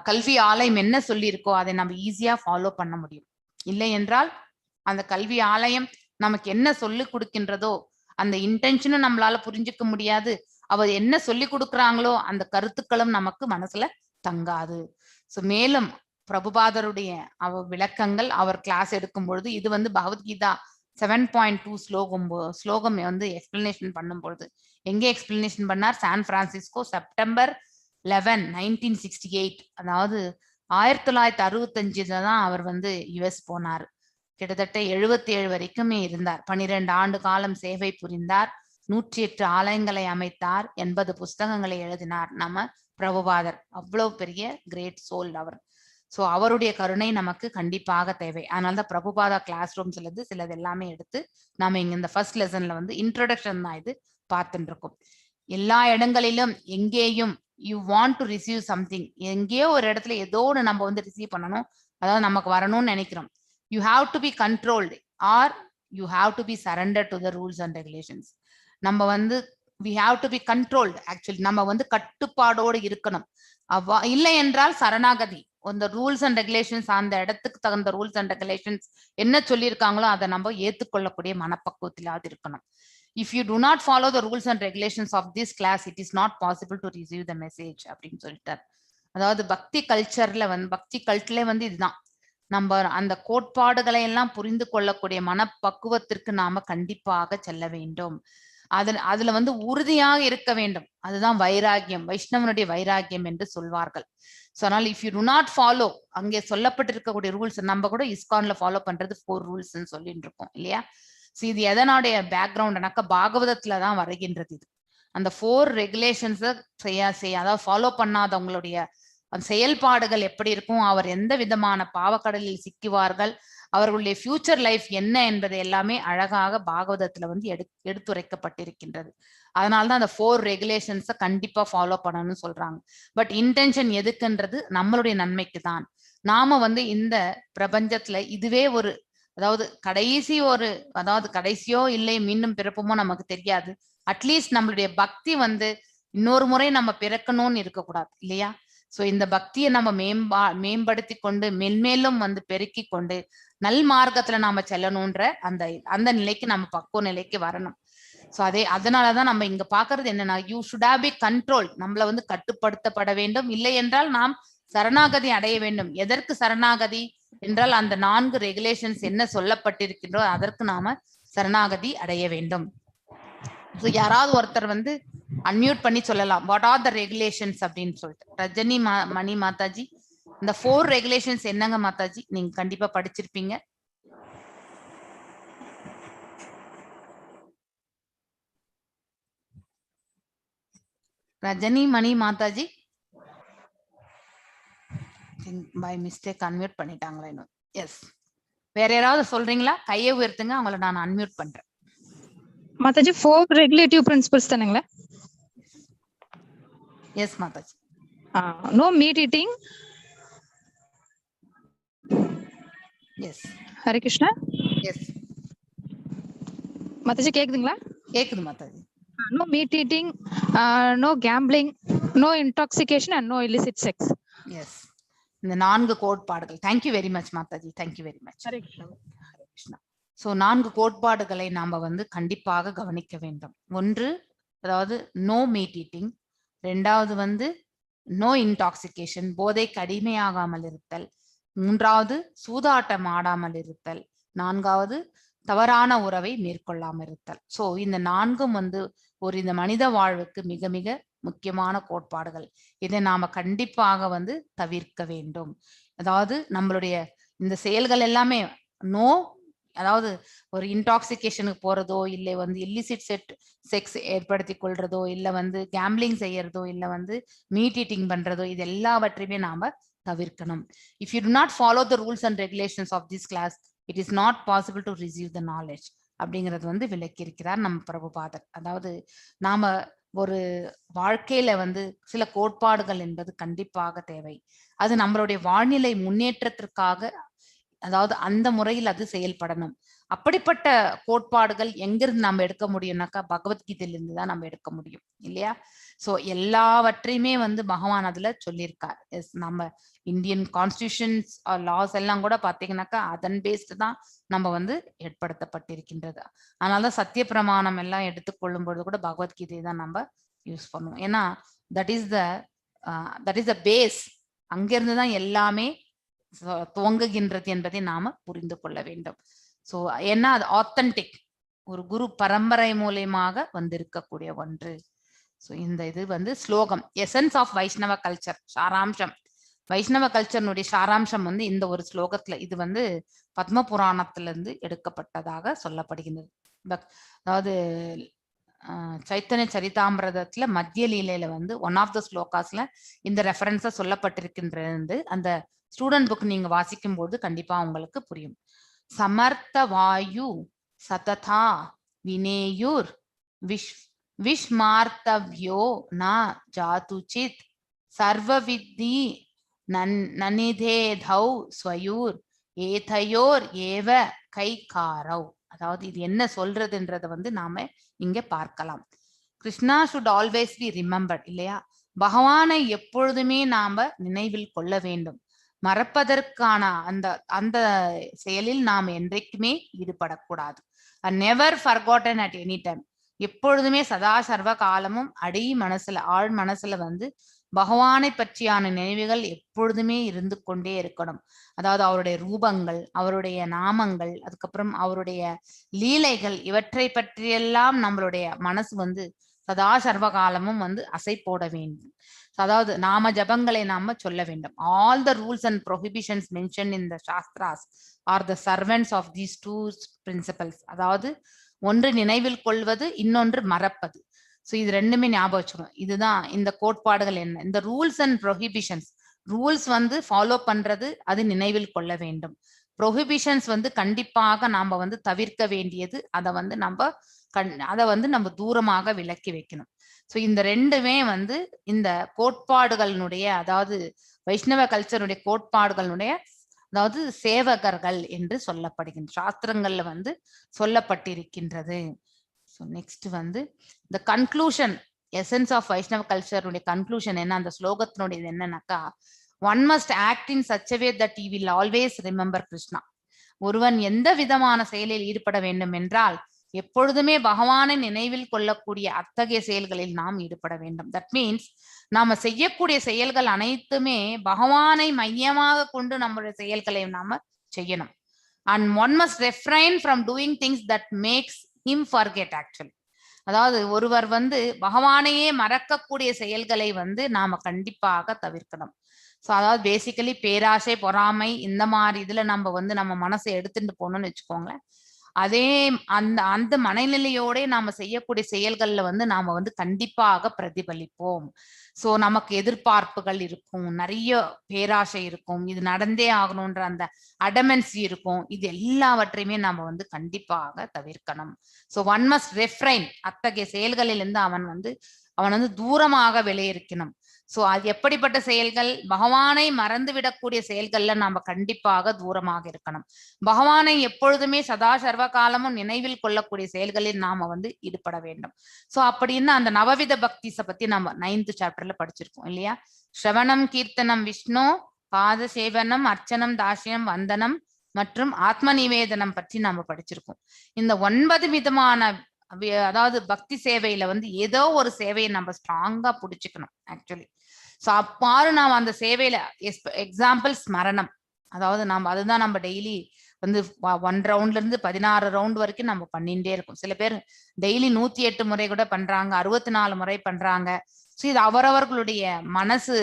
கல்வி ஆலயம் என்ன சொல்லி இருக்கோ அதை நம்ம ஈஸியா ஃபாலோ பண்ண முடியும். இல்லை என்றால் அந்த கல்வி ஆலயம் நமக்கு என்ன சொல்லி கொடுக்கின்றதோ அந்த இன்டென்ஷனும் நம்மளால புரிஞ்சுக்க முடியாது. அவர் என்ன சொல்லி கொடுக்குறாங்களோ அந்த கருத்துக்களும் நமக்கு மனசுல தங்காது. சோ மேலும் பிரபுபாதருடைய விளக்கங்கள் அவர் கிளாஸ் எடுக்கும் பொழுது இது வந்து பகவத்கீதா 7.2 ஸ்லோகம் வந்து எக்ஸ்பிளனேஷன் பண்ணும் பொழுது எங்கே எக்ஸ்பிளனேஷன் பண்ணார்? சான் பிரான்சிஸ்கோ செப்டம்பர் 11, 1968, அதாவது 1965 தான் அவர் வந்து யுஎஸ் போனார். கிட்டத்தட்ட 77 வரைக்குமே இருந்தார். 12 ஆண்டு காலம் சேவை புரிந்தார். 108 ஆலயங்களை அமைத்தார். 80 புஸ்தகங்களை எழுதினார். நம்ம பிரபுபாதர் அவ்வளவு பெரிய கிரேட் சோல் அவர். சோ அவருடைய கருணை நமக்கு கண்டிப்பாக தேவை. அதனாலதான் பிரபுபாதா கிளாஸ் ரூம்ஸ்ல இருந்து சிலது எல்லாமே எடுத்து நாம இங்க இந்த ஃபர்ஸ்ட் லெசன்ல வந்து இன்ட்ரோடக்ஷன் தான் இது பார்த்துட்டு இருக்கோம். எல்லா இடங்களிலும் எங்கேயும் you want to receive something, எங்கேயோ ஒரு இடத்துல ஏதோ ஒன்று நம்ம வந்து ரிசீவ் பண்ணணும், அதாவது நமக்கு வரணும்னு நினைக்கிறோம். You have to be controlled or you have to be surrender to the rules and regulations. நம்ம வந்து we have to be controlled. Actually நம்ம வந்து கட்டுப்பாடோடு இருக்கணும். இல்லை என்றால் சரணாகதி. அந்த ரூல்ஸ் அண்ட் ரெகுலேஷன்ஸ் அந்த இடத்துக்கு தகுந்த ரூல்ஸ் அண்ட் ரெகுலேஷன்ஸ் என்ன சொல்லியிருக்காங்களோ அதை நம்ம ஏற்றுக்கொள்ளக்கூடிய மனப்பக்குவத்திலாவது இருக்கணும். If you do not follow the rules and regulations of this class, it is not possible to receive the message அப்படின்னு சொல்லிட்டார். அதாவது பக்தி கல்ச்சர்ல வந்து பக்தி கல்ச்சர்ல வந்து இதுதான், நம்ம அந்த கோட்பாடுகளை எல்லாம் புரிந்து கொள்ளக்கூடிய மனப்பக்குவத்திற்கு நாம கண்டிப்பாக செல்ல வேண்டும். அதுல வந்து உறுதியாக இருக்க வேண்டும். அதுதான் வைராகியம், வைஷ்ணவனுடைய வைராகியம் என்று சொல்வார்கள். ஸோ அதனால if you do not follow அங்கே சொல்லப்பட்டிருக்கக்கூடிய ரூல்ஸ், நம்ம கூட இஸ்கான்ல ஃபாலோ பண்றது 4 ரூல்ஸ்ன்னு சொல்லிட்டு இருக்கோம் இல்லையா. ஸோ இது எதனுடைய பேக்ரவுண்ட்னாக்கா பாகவதத்துல தான் வருகின்றது. இது அந்த 4 ரெகுலேஷன்ஸை அதாவது ஃபாலோ பண்ணாதவங்களுடைய அந்த செயல்பாடுகள் எப்படி இருக்கும், அவர் எந்த விதமான பாவக்கடலில் சிக்குவார்கள், அவர்களுடைய ஃபியூச்சர் லைஃப் என்ன என்பதை எல்லாமே அழகாக பாகவதத்துல வந்து எடுத்துரைக்கப்பட்டிருக்கின்றது. அதனாலதான் அந்த 4 ரெகுலேஷன்ஸை கண்டிப்பா ஃபாலோ பண்ணணும்னு சொல்றாங்க. பட் இன்டென்ஷன் எதுக்குன்றது நம்மளுடைய நன்மைக்கு தான். நாம வந்து இந்த பிரபஞ்சத்துல இதுவே ஒரு அதாவது கடைசியோ இல்லை மீண்டும் பிறப்புமோ நமக்கு தெரியாது. அட்லீஸ்ட் நம்மளுடைய பக்தி வந்து இன்னொரு முறை நம்ம பிறக்கணும்னு இருக்கக்கூடாது இல்லையா. சோ இந்த பக்தியை நம்ம மேம்படுத்தி கொண்டு மென்மேலும் வந்து பெருக்கி கொண்டு நல் மார்க்கத்துல நாம செல்லணும்ன்ற அந்த நிலைக்கு நம்ம பக்குவ நிலைக்கு வரணும். சோ அதனாலதான் நம்ம இங்க பாக்குறது என்னன்னா, you should have be control. நம்மள வந்து கட்டுப்படுத்தப்பட வேண்டும். இல்லை என்றால் நாம் சரணாகதி அடைய வேண்டும். எதற்கு சரணாகதி என்றால் அந்த 4 ரெகுலேஷன்ஸ் என்ன சொல்லப்பட்டிருக்கின்றோ அதற்கு நாம சரணாகதி அடைய வேண்டும். ஸோ யாராவது ஒருத்தர் வந்து அன்மியூட் பண்ணி சொல்லலாம், வாட் ஆர் த ரெகுலேஷன்ஸ் அப்படின்னு சொல்லிட்டு. ரஜினி மணி மாதாஜி, இந்த 4 ரெகுலேஷன்ஸ் என்னங்க மாதாஜி? நீங்க கண்டிப்பா படிச்சிருப்பீங்க. ரஜினி மணி மாதாஜி பை மிஸ்டேக் அன்மியூட் பண்ணிட்டாங்களா இன்னும்? எஸ், வேற யாராவது சொல்றீங்களா? கையை உயர்த்துங்க, அவங்கள நான் அன்மியூட் பண்றேன். மாதாஜி 4 ரெகுலேட்டிவ் பிரின்சிபல்ஸ் தானங்களா? Yes Mataji. No meat eating. Yes. Hare Krishna. Yes. Mataji கேக்குதுங்களா? கேக்குது Mataji. No meat eating, no gambling, no intoxication and no illicit sex. Yes, இந்த 4 கோட்பாடுகள். Thank you very much Mataji, thank you very much. Hare Krishna. Hare Krishna. So 4 கோட்பாடுகளை நாம வந்து கண்டிப்பாக கவனிக்க வேண்டும். ஒன்று, அதாவது நோ மீட் ஈட்டிங். 2வது வந்து நோ இன்டாக்சிகேஷன், போதைக்கு அடிமையாகாமல் இருத்தல். 3வது சூதாட்டம் ஆடாமல் இருத்தல். 4வது தவறான உறவை மேற்கொள்ளாமல் இருத்தல். ஸோ இந்த 4ம் வந்து இந்த மனித வாழ்வுக்கு மிக மிக முக்கியமான கோட்பாடுகள். இதை நாம கண்டிப்பாக வந்து தவிர்க்க வேண்டும். அதாவது நம்மளுடைய இந்த செயல்கள் எல்லாமே நோ, அதாவது ஒரு இன்டாக்சிகேஷனுக்கு போறதோ, இல்லை வந்து இல்லிசிட் செக்ஸ் ஏற்படுத்தி கொள்றதோ, இல்ல வந்து கேம்பிளிங் செய்யறதோ, இல்ல வந்து மீட் ஈட்டிங் பண்றதோ, இது எல்லாவற்றையுமே நாம தவிர்க்கணும். If you do not follow the rules and regulations of this class, it is not possible to receive the knowledge அப்படிங்கிறது வந்து விளக்கியிருக்கிறார் நம்ம பிரபுபாதர். அதாவது நாம ஒரு வாழ்க்கையில வந்து சில கோட்பாடுகள் என்பது கண்டிப்பாக தேவை. அது நம்மளுடைய வாழ்நிலை முன்னேற்றத்திற்காக, அதாவது அந்த முறையில் அது செயல்படணும். அப்படிப்பட்ட கோட்பாடுகள் எங்கிருந்து நம்ம எடுக்க முடியும்னாக்கா பகவத்கீதையிலிருந்து தான் நம்ம எடுக்க முடியும், இல்லையா? சோ எல்லாவற்றையுமே வந்து பகவான் அதுல சொல்லியிருக்கார். நம்ம இந்தியன் கான்ஸ்டிடியூஷன்ஸ் லாஸ் எல்லாம் கூட பாத்தீங்கன்னாக்கா அதன் பேஸ்டு தான் நம்ம வந்து ஏற்படுத்தப்பட்டிருக்கின்றது. அதனாலதான் சத்திய பிரமாணம் எல்லாம் எடுத்துக்கொள்ளும் பொழுது கூட பகவத்கீதை தான் நம்ம யூஸ் பண்ணுவோம். ஏன்னா தட் இஸ் த பேஸ். அங்கிருந்து தான் எல்லாமே துவங்குகின்றது என்பதை நாம புரிந்து கொள்ள வேண்டும். சோ ஏன்னா அது ஆத்தன்டிக், ஒரு குரு பரம்பரை மூலியமாக வந்திருக்கக்கூடிய ஒன்று. ஸோ இந்த இது வந்து ஸ்லோகம், எசன்ஸ் ஆஃப் வைஷ்ணவ கல்ச்சர், சாராம்சம். வைஷ்ணவ கல்ச்சர்னுடைய சாராம்சம் வந்து இந்த ஒரு ஸ்லோகத்துல, இது வந்து பத்ம புராணத்திலிருந்து எடுக்கப்பட்டதாக சொல்லப்படுகின்றது. அதாவது சைத்தன்ய சரிதாமிரதத்துல மத்திய லீலையில வந்து ஒன் ஆஃப் த ஸ்லோகாஸ்ல இந்த ரெஃபரன்ஸா சொல்லப்பட்டிருக்கின்றது. அந்த ஸ்டூடெண்ட் புக் நீங்க வாசிக்கும் போது கண்டிப்பா உங்களுக்கு புரியும். சமர்த்த வாயு சததா வினேயுர் விஷ்மார்த்தவ்யோ ந ஜாதுசித் சர்வவித்தி நனிதேதௌ ஸ்வயூர் ஏதையோர் ஏவ கைகாரவ். அதாவது இது என்ன சொல்றதுன்றத வந்து நாம இங்க பார்க்கலாம். Krishna should always be remembered, இல்லையா? பகவானை எப்பொழுதுமே நாம நினைவில் கொள்ள வேண்டும். மறப்பதற்கான அந்த செயலில் நாம் என்றைக்குமே ஈடுபடக்கூடாது. Never forgotten at any time. எப்பொழுதுமே சதா சர்வ காலமும் ஆழ் மனசுல வந்து பகவானை பற்றியான நினைவுகள் எப்பொழுதுமே இருந்து கொண்டே இருக்கணும். அதாவது அவருடைய ரூபங்கள், அவருடைய நாமங்கள், அதுக்கப்புறம் அவருடைய லீலைகள், இவற்றை பற்றியெல்லாம் நம்மளுடைய மனசு வந்து சதா சர்வ காலமும் வந்து அசை போட வேண்டும். அதாவது நாம ஜபங்களை நாம சொல்ல வேண்டும். All the rules and prohibitions mention in the shastras are the servants of these two principles. அதாவது ஒன்று நினைவில் கொள்வது, இன்னொன்று மறப்பது. ஸோ இது ரெண்டுமே ஞாபகம் வச்சுக்கணும். இதுதான் இந்த கோட்பாடுகள். என்ன இந்த ரூல்ஸ் அண்ட் ப்ரொஹிபிஷன்ஸ், ரூல்ஸ் வந்து ஃபாலோ பண்றது, அது நினைவில் கொள்ள வேண்டும். ப்ரொஹிபிஷன்ஸ் வந்து கண்டிப்பாக நாம வந்து தவிர்க்க வேண்டியது, அதை வந்து நம்ம தூரமாக விலக்கி வைக்கணும். ஸோ இந்த ரெண்டுமே வந்து இந்த கோட்பாடுகளினுடைய, அதாவது வைஷ்ணவ கல்ச்சருடைய கோட்பாடுகளுடைய, அதாவது சேவகர்கள் என்று சொல்லப்படுகின்ற சாஸ்திரங்கள்ல வந்து சொல்லப்பட்டிருக்கின்றது. ஸோ நெக்ஸ்ட் வந்து இந்த கன்க்ளூஷன், எசன்ஸ் ஆஃப் வைஷ்ணவ கல்ச்சருடைய கன்க்ளூஷன் என்ன, அந்த ஸ்லோகத்தினுடைய என்னன்னாக்கா, one must act in such a way that he will always remember Krishna. ஒருவன் எந்த விதமான செயலில் ஈடுபட வேண்டும் என்றால் எப்பொழுதுமே பகவானை நினைவில் கொள்ளக்கூடிய அத்தகைய செயல்களில் நாம் ஈடுபட வேண்டும். தட் மீன்ஸ் நாம செய்யக்கூடிய செயல்கள் அனைத்துமே பகவானை மையமாக கொண்டு நம்மளுடைய செயல்களை நாம செய்யணும். And one must refrain from doing things that makes him forget. Actually அதாவது ஒருவர் வந்து பகவானையே மறக்கக்கூடிய செயல்களை வந்து நாம கண்டிப்பாக தவிர்க்கணும். ஸோ அதாவது பேசிக்கலி பேராசை, பொறாமை, இந்த மாதிரி இதுல நம்ம வந்து நம்ம மனசை எடுத்துட்டு போகணும்னு வச்சுக்கோங்களேன். அதே அந்த மனநிலையோட நாம செய்யக்கூடிய செயல்கள்ல வந்து நாம வந்து கண்டிப்பாக பிரதிபலிப்போம். சோ நமக்கு எதிர்பார்ப்புகள் இருக்கும், நிறைய பேராசை இருக்கும், இது நடந்தே ஆகணும்ன்ற அந்த அடமென்சி இருக்கும். இது எல்லாவற்றையுமே நாம வந்து கண்டிப்பாக தவிர்க்கணும். சோ ஒன் மஸ்ட் ரெஃப்ரைன், அத்தகைய செயல்களிலிருந்து அவன் வந்து தூரமாக விளையிருக்கணும். சோ அது எப்படிப்பட்ட செயல்கள்? பகவானை மறந்து விடக்கூடிய செயல்கள்ல நாம கண்டிப்பாக தூரமாக இருக்கணும். பகவானை எப்பொழுதுமே சதா சர்வ காலமும் நினைவில் கொள்ளக்கூடிய செயல்களில் நாம ஈடுபட வேண்டும். சோ அப்படின்னு அந்த நவவித பக்திஸ பத்தி நம்ம 9th சாப்டர்ல படிச்சிருக்கோம் இல்லையா? ஸ்ரவணம், கீர்த்தனம், விஷ்ணு பாத சேவனம், அர்ச்சனம், தாசியம், வந்தனம் மற்றும் ஆத்ம நிவேதனம் பற்றி நாம படிச்சிருக்கோம். இந்த 9 விதமான அதாவது பக்தி சேவையில ஏதோ ஒரு சேவையை நம்ம ஸ்ட்ராங்கா புடிச்சுக்கணும் ஆக்சுவலி. சோ அப்பாறு நாம் அந்த சேவையில எக்ஸாம்பிள் ஸ்மரணம், அதாவது நம்ம அதுதான் நம்ம டெய்லி 1 ரவுண்ட்ல இருந்து 16 ரவுண்ட் வரைக்கும் நம்ம பண்ணிட்டே இருக்கும். சில பேர் டெய்லி 108 முறை கூட பண்றாங்க, 64 முறை பண்றாங்க. ஸோ இது அவரவர்களுடைய மனசு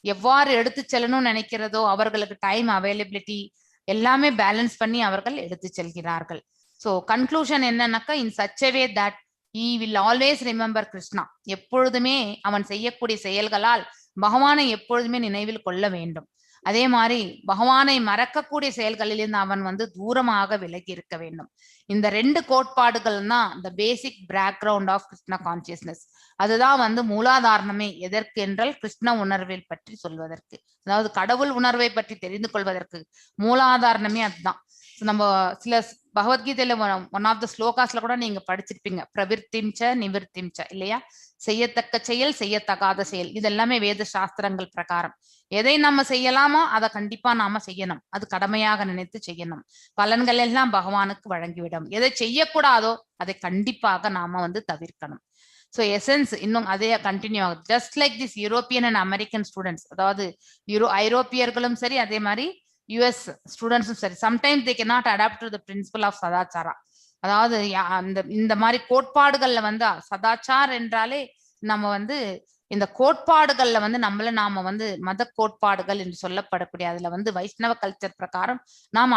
எவ்வாறு எடுத்து செல்லணும்னு நினைக்கிறதோ, அவர்களுக்கு டைம் அவைலபிலிட்டி எல்லாமே பேலன்ஸ் பண்ணி அவர்கள் எடுத்து செல்கிறார்கள். ஸோ கன்க்ளூஷன் என்னன்னாக்கா, in such a way that he will always remember Krishna. எப்பொழுதுமே அவன் செய்யக்கூடிய செயல்களால் பகவானை எப்பொழுதுமே நினைவில் கொள்ள வேண்டும். அதே மாதிரி பகவானை மறக்கக்கூடிய செயல்களிலிருந்து அவன் தூரமாக விலகி இருக்க வேண்டும். இந்த 2 கோட்பாடுகள் தான் இந்த பேசிக் பேக்ரவுண்ட் ஆஃப் கிருஷ்ணா கான்சியஸ்னஸ். அதுதான் மூலாதாரணமே. எதற்கு என்றால் கிருஷ்ண உணர்வை பற்றி சொல்வதற்கு, அதாவது கடவுள் உணர்வை பற்றி தெரிந்து கொள்வதற்கு மூலாதாரணமே அதுதான். நம்ம சில பகவத்கீதையில ஒன் ஆஃப் த ஸ்லோகாஸ்ல கூட நீங்க படிச்சிருப்பீங்க, பிரவிற்த்திம்ச நிவிற்த்திம்ச இல்லையா? செய்யத்தக்க செயல், செய்யத்தகாத செயல், இதெல்லாமே வேத சாஸ்திரங்கள் பிரகாரம் எதை நம்ம செய்யலாமோ அதை கண்டிப்பா நாம செய்யணும். அது கடமையாக நினைத்து செய்யணும். பலன்கள் எல்லாம் பகவானுக்கு வழங்கிவிடும். எதை செய்யக்கூடாதோ அதை கண்டிப்பாக நாம தவிர்க்கணும். ஸோ எசன்ஸ் இன்னும் அதே கண்டினியூ ஆகுது. Just like this European and American students, அதாவது ஐரோப்பியர்களும் சரி, அதே மாதிரி US ஸ்டூடெண்ட்ஸும் சரி, sometimes they cannot adapt to the principle of sadachara. அதாவது இந்த மாதிரி கோட்பாடுகள்ல சதாச்சார் என்றாலே நம்ம இந்த கோட்பாடுகள்ல நாம மத கோட்பாடுகள் என்று சொல்லப்படக்கூடிய அதுல வைஷ்ணவ கல்ச்சர் பிரகாரம்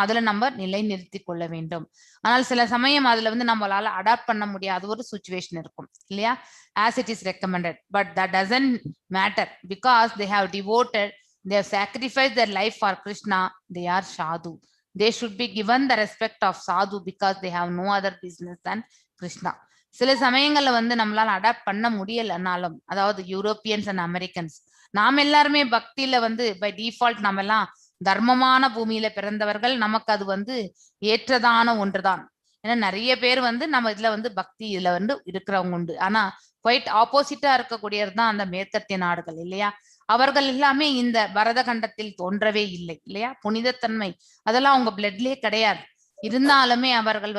அதுல நம்ம நிலை நிறுத்தி கொள்ள வேண்டும். ஆனால் சில சமயம் அதுல நம்மளால அடாப்ட் பண்ண முடியாத ஒரு சுச்சுவேஷன் இருக்கும் இல்லையா? as it is recommended, but that doesn't matter because they have devoted, they have sacrificed their life for Krishna. They are sadhu. They should be given the respect of sadhu because they have no other business than Krishna. சில சமயங்கள்ல நம்மளால adapt பண்ண முடியலனாலும், அதாவது Europeans and Americans, நாம எல்லாருமே பக்தியில by default நாம எல்லாம் தர்மமான பூமியில பிறந்தவர்கள். நமக்கு அது ஏற்றதான ஒன்றுதான். ஏன்னா நிறைய பேர் நம்ம இதுல பக்தி இதுல இருக்கிறவங்க உண்டு. ஆனா குவைட் ஆப்போசிட்டா இருக்கக்கூடியதுதான் அந்த மேற்கத்திய நாடுகள் இல்லையா? அவர்கள் எல்லாமே இந்த பரத கண்டத்தில் தோன்றவே இல்லை இல்லையா? புனிதத்தன்மை அதெல்லாம் அவங்க பிளட்லயே கிடையாது. இருந்தாலுமே அவர்கள்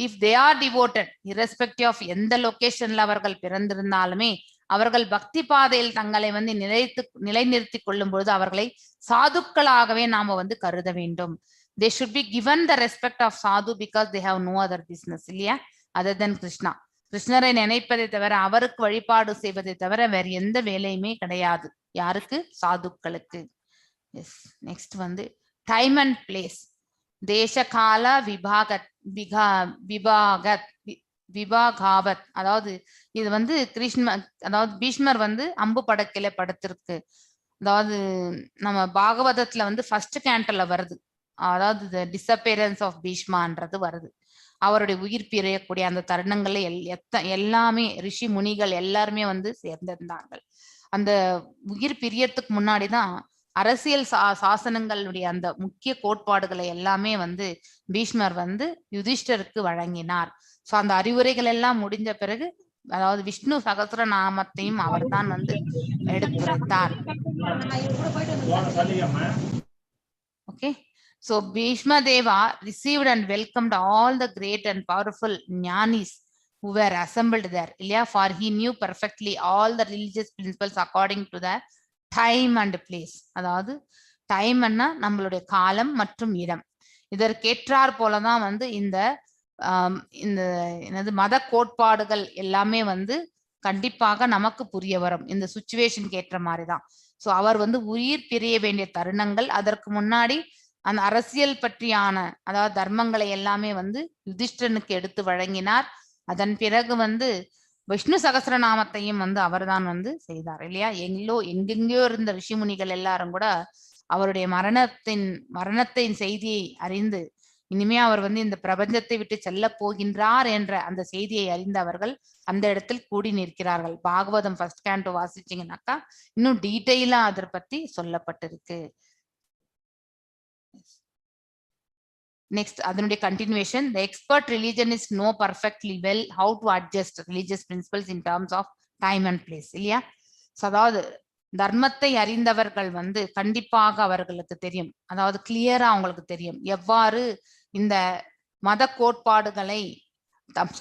if they are devoted, irrespective of எந்த லொகேஷன்ல அவர்கள் பிறந்திருந்தாலுமே, அவர்கள் பக்தி பாதையில் தங்களை நிலைநிறுத்தி கொள்ளும் பொழுது அவர்களை சாதுக்களாகவே நாம கருத வேண்டும். they should be given the respect of sadhu because they have no other business இல்லையா? other than Krishna. கிருஷ்ணரை நினைப்பதை தவிர, அவருக்கு வழிபாடு செய்வதை தவிர வேற எந்த வேலையுமே கிடையாது. யாருக்கு? சாதுக்களுக்கு. Yes, next time and place. தேச கால விபாகாவத், அதாவது இது அதாவது பீஷ்மர் அம்பு படக்கில படுத்திருக்கு. அதாவது நம்ம பாகவதத்துல ஃபர்ஸ்ட் கேண்டல்ல வருது, அதாவது டிசப்பியரன்ஸ் ஆஃப் பீஷ்மான்றது வருது. அவருடைய உயிர் பிரியக்கூடிய அந்த தருணங்கள்ல எல்லாமே ரிஷி முனிகள் எல்லாருமே சேர்ந்திருந்தார்கள். அந்த உயிர் பிரியத்துக்கு முன்னாடிதான் அரசியல் சாசனங்களுடைய அந்த முக்கிய கோட்பாடுகளை எல்லாமே பீஷ்மர் யுதிஷ்டருக்கு வழங்கினார். சோ அந்த அறிவுரைகள் எல்லாம் முடிஞ்ச பிறகு, அதாவது விஷ்ணு சகஸ்ர நாமத்தையும் அவர் தான் எடுத்துரைத்தார். Okay. So Bhishma Deva received and welcomed all the great and powerful jnanis who were assembled there. For he knew perfectly all the religious principles according to the time and place. அதாவது time அண்ணா நம்மளுடைய காலம் மற்றும் இடம். இதற்கேற்றார் போலதான் இந்த என்னது மத கோட்பாடுகள் எல்லாமே கண்டிப்பாக நமக்கு புரிய வரும். இந்த சுச்சுவேஷனுக்கு ஏற்ற மாதிரிதான். சோ அவர் உயிர் பிரிய வேண்டிய தருணங்கள், அதற்கு முன்னாடி அந்த அரசியல் பற்றியான அதாவது தர்மங்களை எல்லாமே யுதிஷ்டனுக்கு எடுத்து வழங்கினார். அதன் பிறகு விஷ்ணு சகஸ்ரநாமத்தையும் அவர் தான் செய்தார் இல்லையா? எங்கெங்கயோ இருந்த ரிஷிமுனிகள் எல்லாரும் கூட அவருடைய மரணத்தின் செய்தியை அறிந்து இனிமே அவர் வந்து இந்த பிரபஞ்சத்தை விட்டு செல்ல போகின்றார் என்ற அந்த செய்தியை அறிந்த அவர்கள் அந்த இடத்தில் கூடி நிற்கிறார்கள். பாகவதம் ஃபர்ஸ்ட் கேண்டோ வாசிச்சீங்கன்னாக்கா இன்னும் டீட்டெயிலா அதை பத்தி சொல்லப்பட்டிருக்கு. Next, அதனுடைய continuation. The expert religionists know perfectly well how to adjust religious principles in terms of time and place. இல்லையா? அதாவது தர்மத்தை அறிந்தவர்கள் வந்து கண்டிப்பாக அவர்களுக்கு தெரியும், அதாவது கிளியரா அவங்களுக்கு தெரியும் எவ்வாறு இந்த மத கோட்பாடுகளை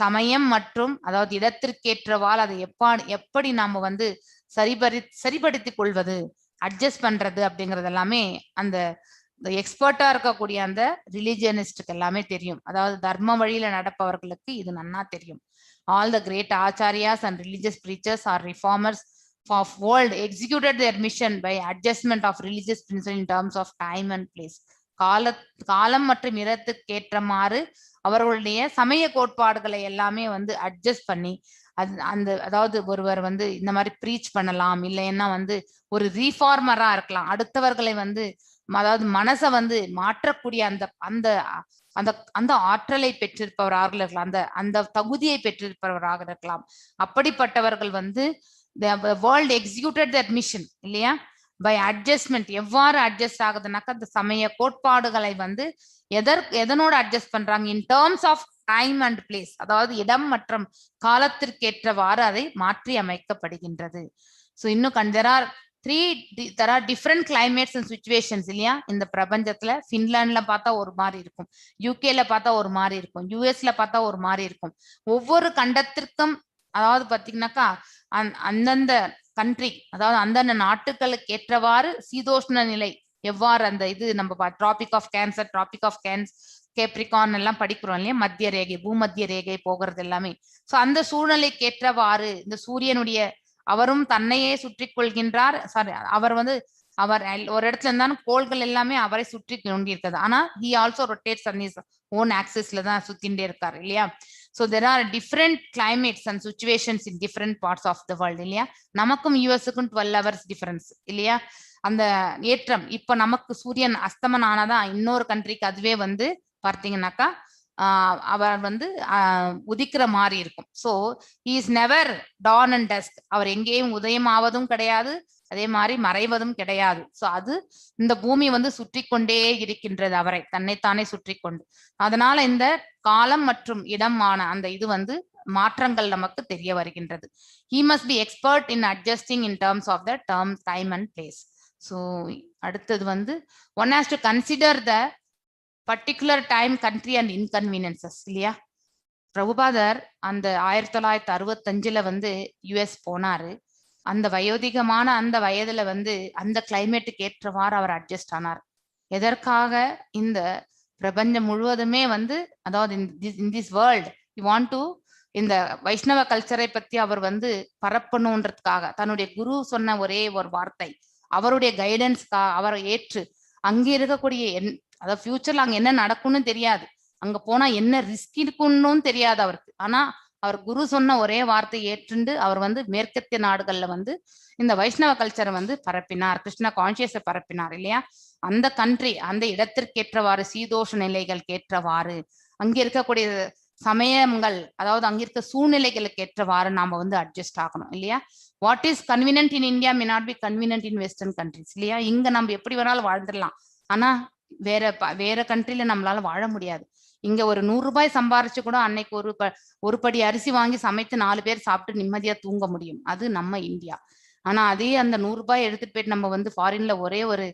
சமயம் மற்றும் அதாவது இடத்திற்கேற்றவால் அதை எப்படி நாம வந்து சரிபடுத்திக் கொள்வது, அட்ஜஸ்ட் பண்றது அப்படிங்கிறது எல்லாமே அந்த எக்ஸ்பர்ட்டா இருக்கக்கூடிய அந்த ரிலிஜியனிஸ்டுக்கு எல்லாமே தெரியும். அதாவது தர்ம வழியில நடப்பவர்களுக்கு இது நன்னா தெரியும். All the great acharyas and religious preachers or reformers of world executed their mission by adjustment of religious principles in terms of time and place. காலம் மற்றும் இடத்துக்கு ஏற்றமாறு அவர்களுடைய சமய கோட்பாடுகளை எல்லாமே வந்து அட்ஜஸ்ட் பண்ணி அந்த அதாவது ஒருவர் வந்து இந்த மாதிரி ப்ரீச் பண்ணலாம், இல்லைன்னா வந்து ஒரு ரீஃபார்மரா இருக்கலாம், அடுத்தவர்களை வந்து அதாவது மனசை வந்து மாற்றக்கூடிய அந்த அந்த அந்த அந்த ஆற்றலை பெற்றிருப்பவராக இருக்கலாம், அந்த அந்த தகுதியை பெற்றிருப்பவராக இருக்கலாம். அப்படிப்பட்டவர்கள் வந்து வேர்ல்ட் எக்ஸிக்யூட்டட் தட் மிஷன் இல்லையா, பை அட்ஜஸ்ட்மெண்ட். எவ்வாறு அட்ஜஸ்ட் ஆகுதுனாக்கா அந்த சமய கோட்பாடுகளை வந்து எதனோட அட்ஜஸ்ட் பண்றாங்க, in terms of time and place, அதாவது இடம் மற்றும் காலத்திற்கேற்றவாறு அதை மாற்றி அமைக்கப்படுகின்றது. ஸோ இன்னும் there are different climates and situations இல்லையா இந்த பிரபஞ்சத்துல. பின்லாண்ட்ல பார்த்தா ஒரு மாதிரி இருக்கும், யூகேல பார்த்தா ஒரு மாதிரி இருக்கும், யூஎஸ்ல பார்த்தா ஒரு மாதிரி இருக்கும். ஒவ்வொரு கண்டத்திற்கும் அதாவது பாத்தீங்கன்னாக்கா அந்தந்த கண்ட்ரி அதாவது அந்தந்த நாட்டுகளுக்கு ஏற்றவாறு சீதோஷ்ண நிலை எவ்வாறு அந்த இது நம்ம tropic of cancer, tropic of Capricorn எல்லாம் படிக்கிறோம் இல்லையா, மத்திய ரேகை பூமத்திய ரேகை போகிறது எல்லாமே. ஸோ அந்த சூழ்நிலைக்கு ஏற்றவாறு இந்த சூரியனுடைய அவரும் தன்னையே சுற்றி கொள்கின்றார். சாரி, அவர் ஒரு இடத்துல இருந்தாலும் கோள்கள் எல்லாமே அவரை சுற்றி கொண்டிருக்கிறது. ஆனா he also rotates on his own axisல தான் சுத்திண்டே இருக்காரு இல்லையா. So there are different climates and situations in different parts of the world இல்லையா. நமக்கும் யூஎஸ்க்கும் 12 hours difference இல்லையா. அந்த ஏற்றம் இப்ப நமக்கு சூரியன் அஸ்தமனம் ஆனாதான் இன்னொரு கண்ட்ரிக்கு அதுவே வந்து பார்த்தீங்கன்னாக்கா அவர் வந்து உதிக்கிற மாதிரி இருக்கும். So he is never dawn and dusk. அவர் எங்கேயும் உதயம் ஆவதும் கிடையாது, அதே மாதிரி மறைவதும் கிடையாது. ஸோ அது இந்த பூமி வந்து சுற்றி கொண்டே இருக்கின்றது, அவரை தன்னைத்தானே சுற்றி கொண்டு. அதனால இந்த காலம் மற்றும் இடமான அந்த இது வந்து மாற்றங்கள் நமக்கு தெரிய வருகின்றது. he must be expert in adjusting in terms of the term, time and place. So அடுத்தது வந்து one has to consider the particular time, country and inconveniences இல்லையா. பிரபுபாதர் அந்த 1965 வந்து யுஎஸ் போனாரு. அந்த வயோதிகமான அந்த வயதுல வந்து அந்த கிளைமேட்டுக்கு ஏற்றவாறு அவர் அட்ஜஸ்ட் ஆனார். எதற்காக இந்த பிரபஞ்சம் முழுவதுமே வந்து அதாவது in this world he want to இந்த வைஷ்ணவ கல்ச்சரை பத்தி அவர் வந்து பரப்பணுன்றதுக்காக தன்னுடைய குரு சொன்ன ஒரே ஒரு வார்த்தை, அவருடைய கைடன்ஸ்க்காக அவரை ஏற்று அங்கே இருக்கக்கூடிய அதாவது ஃபியூச்சர்ல அங்க என்ன நடக்கும்னு தெரியாது, அங்க போனா என்ன ரிஸ்க் இருக்குன்னு தெரியாது அவருக்கு. ஆனா அவர் குரு சொன்ன ஒரே வார்த்தை ஏற்றுண்டு அவர் வந்து மேற்கத்திய நாடுகள்ல வந்து இந்த வைஷ்ணவ கல்ச்சரை வந்து பரப்பினார், கிருஷ்ண கான்சியஸை பரப்பினார் இல்லையா. அந்த கண்ட்ரி அந்த இடத்திற்கேற்றவாறு சீதோஷ நிலைகளுக்கு ஏற்றவாறு அங்க இருக்கக்கூடிய சமயங்கள் அதாவது அங்க இருக்க சூழ்நிலைகளுக்கு ஏற்றவாறு நாம வந்து அட்ஜஸ்ட் ஆகணும் இல்லையா. What is convenient in India may not be convenient in western countries இல்லையா. இங்க நம்ம எப்படி வேணாலும் வாழ்ந்துடலாம், ஆனா வேற கண்ட்ரில நம்மளால வாழ முடியாது. இங்க ஒரு 100 ரூபாய் சம்பாரிச்சு கூட அன்னைக்கு ஒரு படி அரிசி வாங்கி சமைத்து 4 பேர் சாப்பிட்டு நிம்மதியா தூங்க முடியும், அது நம்ம இந்தியா. ஆனா அதே அந்த 100 ரூபாய் எடுத்துட்டு போயிட்டு நம்ம வந்து ஃபாரின்ல ஒரே ஒரு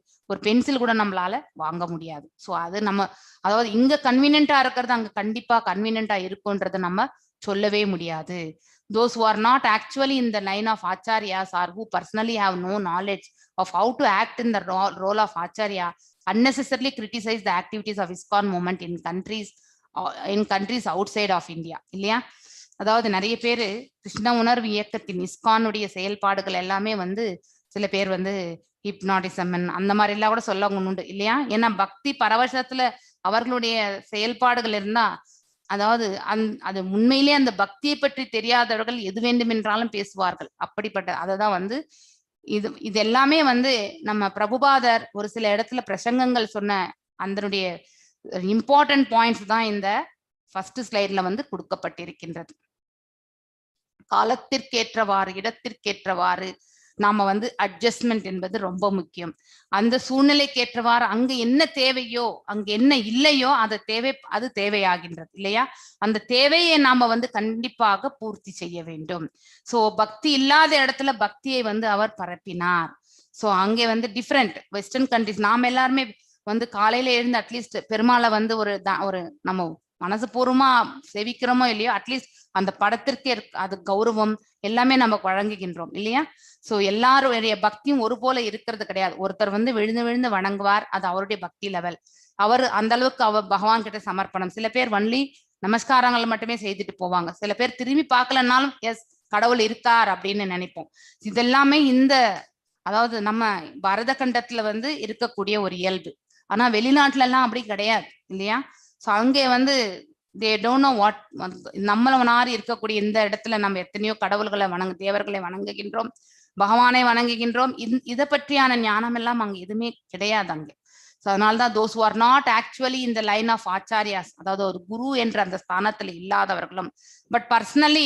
பென்சில் கூட நம்மளால வாங்க முடியாது. ஸோ அது நம்ம அதாவது இங்க கன்வீனியன்டா இருக்கிறது அங்க கண்டிப்பா கன்வீனியன்டா இருக்கும்ன்றத நம்ம சொல்லவே முடியாது. Those who are not actually in the line of acharyas or who personally have no knowledge of how to act in the role of acharya unnecessarily criticize the activities of ISKCON movement in countries outside of India இல்லையா. அதாவது நிறைய பேரு கிருஷ்ண உணர்வு இயக்கத்தின் இஸ்கானுடைய செயல்பாடுகள் எல்லாமே வந்து சில பேர் வந்து ஹிப்னாட்டிசம் அந்த மாதிரி எல்லாம் கூட சொல்ல உண்டு இல்லையா. ஏன்னா பக்தி பரவசத்துல அவர்களுடைய செயல்பாடுகள் இருந்தா அதாவது அது உண்மையிலே அந்த பக்தியை பற்றி தெரியாதவர்கள் எது வேண்டுமென்றாலும் பேசுவார்கள். அப்படிப்பட்ட அததான் வந்து இது எல்லாமே வந்து நம்ம பிரபுபாதர் ஒரு சில இடத்துல பிரசங்கங்கள் சொன்ன அதனுடைய இம்பார்ட்டன்ட் பாயிண்ட்ஸ் தான் இந்த ஃபர்ஸ்ட் ஸ்லைட்ல வந்து கொடுக்கப்பட்டிருக்கின்றது. காலத்திற்கேற்றவாறு, இடத்திற்கேற்றவாறு நாம வந்து அட்ஜஸ்ட்மெண்ட் என்பது ரொம்ப முக்கியம். அந்த சூழ்நிலைக்கேற்றவாறு அங்க என்ன தேவையோ, அங்க என்ன இல்லையோ அது தேவையாகின்றது இல்லையா? அந்த தேவையை நாம வந்து கண்டிப்பாக பூர்த்தி செய்ய வேண்டும். சோ பக்தி இல்லாத இடத்துல பக்தியை வந்து அவர் பரப்பினார். சோ அங்கே வந்து டிஃப்ரெண்ட் வெஸ்டர்ன் கண்ட்ரிஸ் நாம எல்லாருமே வந்து காலையில எழுந்து அட்லீஸ்ட் பெருமாளை வந்து ஒரு நம்ம மனசு பூர்வமா செவிக்கிறோமோ இல்லையோ, அட்லீஸ்ட் அந்த படத்திற்கே அது கௌரவம் எல்லாமே நம்ம வழங்குகின்றோம் இல்லையா? சோ எல்லாருடைய பக்தியும் ஒரு போல இருக்கிறது கிடையாது. ஒருத்தர் வந்து விழுந்து விழுந்து வணங்குவார், அது அவருடைய பக்தி லெவல். அவர் அந்த அளவுக்கு அவர் பகவான் கிட்ட சமர்ப்பணம். சில பேர் வன்லி நமஸ்காரங்கள் மட்டுமே செய்துட்டு போவாங்க. சில பேர் திரும்பி பார்க்கலனாலும் எஸ் கடவுள் இருக்கார் அப்படின்னு நினைப்போம். இதெல்லாமே இந்த அதாவது நம்ம பரத கண்டத்துல வந்து இருக்கக்கூடிய ஒரு இயல்பு. ஆனா வெளிநாட்டுல எல்லாம் அப்படி கிடையாது இல்லையா? சோ அங்கே வந்து தே டோன்ட் நோ வாட். நம்மளவனாறு இருக்கக்கூடிய இந்த இடத்துல நம்ம எத்தனையோ கடவுள்களை தேவர்களை வணங்குகின்றோம், பகவானை வணங்குகின்றோம். இதை பற்றியான ஞானம் எல்லாம் அங்க எதுவுமே கிடையாது அங்கே. ஸோ அதனால்தான் those who are not actually இந்த லைன் ஆஃப் ஆச்சாரியாஸ், அதாவது ஒரு குரு என்ற அந்த ஸ்தானத்துல இல்லாதவர்களும், but personally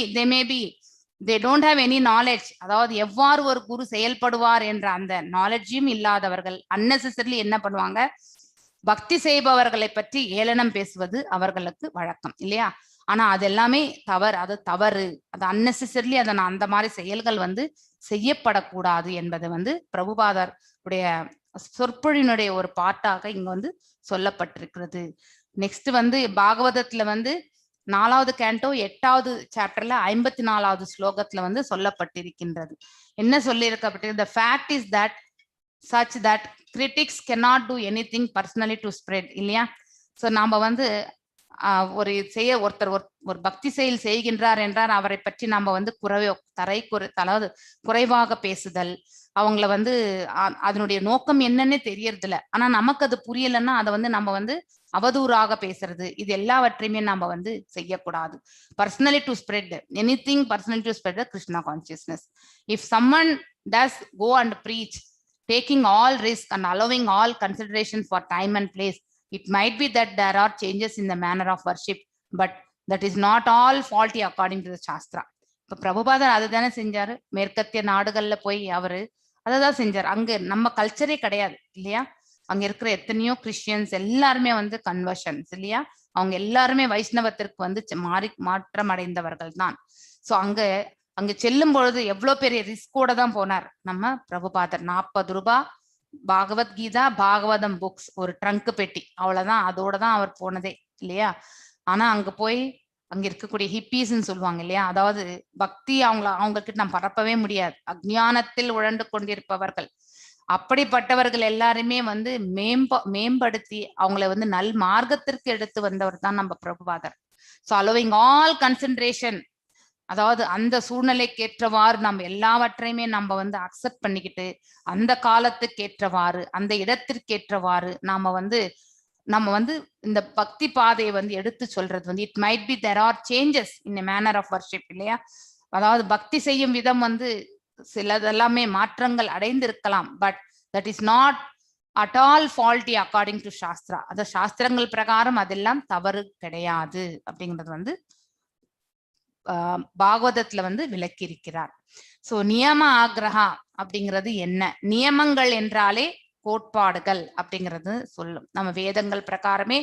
they don't have any knowledge, அதாவது எவ்வாறு ஒரு குரு செயல்படுவார் என்ற அந்த நாலேஜும் இல்லாதவர்கள் அன்னெசரிலி என்ன பண்ணுவாங்க, பக்தி செய்பவர்களை பற்றி ஏளனம் பேசுவது அவர்களுக்கு வழக்கம் இல்லையா? ஆனா அது எல்லாமே தவறு. அது அன்னெசரிலி அந்த மாதிரி செயல்கள் வந்து செய்யப்படக்கூடாது என்பது வந்து பிரபுபாதர் உடைய சொற்பொழினுடைய ஒரு பாட்டாக இங்க வந்து சொல்லப்பட்டிருக்கிறது. நெக்ஸ்ட் வந்து பாகவதத்துல வந்து 4வது கேண்டோ 8வது சாப்டர்ல 54வது ஸ்லோகத்துல வந்து சொல்லப்பட்டிருக்கின்றது. என்ன சொல்லியிருக்கப்பட்டிருக்கு? The fact is that such that critics cannot do anything personally to spread இல்லையா? சோ நாம வந்து ஒருத்தர் ஒரு பக்தி செயல் செய்கின்றார் என்றார், அவரை பற்றி நாம வந்து குறைவாக பேசுதல், அவங்கள வந்து அதனுடைய நோக்கம் என்னன்னே தெரியறது இல்ல, ஆனா நமக்கு அது புரியலன்னா அதை வந்து நம்ம வந்து அவதூறாக பேசுறது, இது எல்லாவற்றையுமே நாம வந்து செய்யக்கூடாது. Personally to spread anything, personally to spread the Krishna consciousness. If someone does go and preach taking all risk and allowing all consideration for time and place, it might be that there are changes in the manner of worship, but that is not all faulty according to the Shastra. இப்ப பிரபுபாதர் அதுதானே செஞ்சாரு. மேற்கத்திய நாடுகள்ல போய் அவரு அததான் செஞ்சாரு. அங்க நம்ம கல்ச்சரே கிடையாது இல்லையா? அங்க இருக்கிற எத்தனையோ கிறிஸ்டியன்ஸ் எல்லாருமே வந்து கன்வர்ஷன்ஸ் இல்லையா? அவங்க எல்லாருமே வைஷ்ணவத்திற்கு வந்து மாற்றம் அடைந்தவர்கள் தான். சோ அங்க செல்லும் பொழுது எவ்வளவு பெரிய ரிஸ்கோட தான் போனார் நம்ம பிரபுபாதர். 40 ரூபாய் பகவத்கீதா பாகவதம் புக்ஸ், ஒரு ட்ரங்க் பெட்டி, அவ்வளவுதான், அதோட தான் அவர் போனதே இல்லையா? ஆனா அங்க போய் அங்க இருக்கக்கூடிய ஹிப்பீஸ்ன்னு சொல்லுவாங்க இல்லையா, அதாவது பக்தி அவங்ககிட்ட நம்ம பரப்பவே முடியாது, அஜ்ஞானத்தில் உழண்டு கொண்டிருப்பவர்கள். அப்படிப்பட்டவர்கள் எல்லாருமே வந்து மேம்படுத்தி அவங்களை வந்து நல் மார்க்கத்திற்கு எடுத்து வந்தவர் தான் நம்ம பிரபுபாதர். ஸோ அலோவிங் ஆல் கன்சன்ட்ரேஷன், அதாவது அந்த சூழ்நிலைக்கேற்றவாறு நம்ம எல்லாவற்றையுமே நம்ம வந்து அக்செப்ட் பண்ணிக்கிட்டு அந்த காலத்துக்கேற்றவாறு அந்த இடத்திற்கேற்றவாறு நம்ம வந்து இந்த பக்தி பாதையை வந்து எடுத்து சொல்றது வந்து it might be there are changes in a manner of worship இல்லையா? அதாவது பக்தி செய்யும் விதம் வந்து சிலதெல்லாமே மாற்றங்கள் அடைந்திருக்கலாம், but that is not at all faulty according to shastra. அந்த சாஸ்திரங்கள் பிரகாரம் அதெல்லாம் தவறு கிடையாது அப்படிங்கிறது வந்து பாகவதத்துல வந்து விளக்கி இருக்கிறார். சோ நியம ஆக்ரஹா அப்படிங்கிறது என்ன? நியமங்கள் என்றாலே கோட்பாடுகள் அப்படிங்கிறது சொல்லும். நம்ம வேதங்கள் பிரகாரமே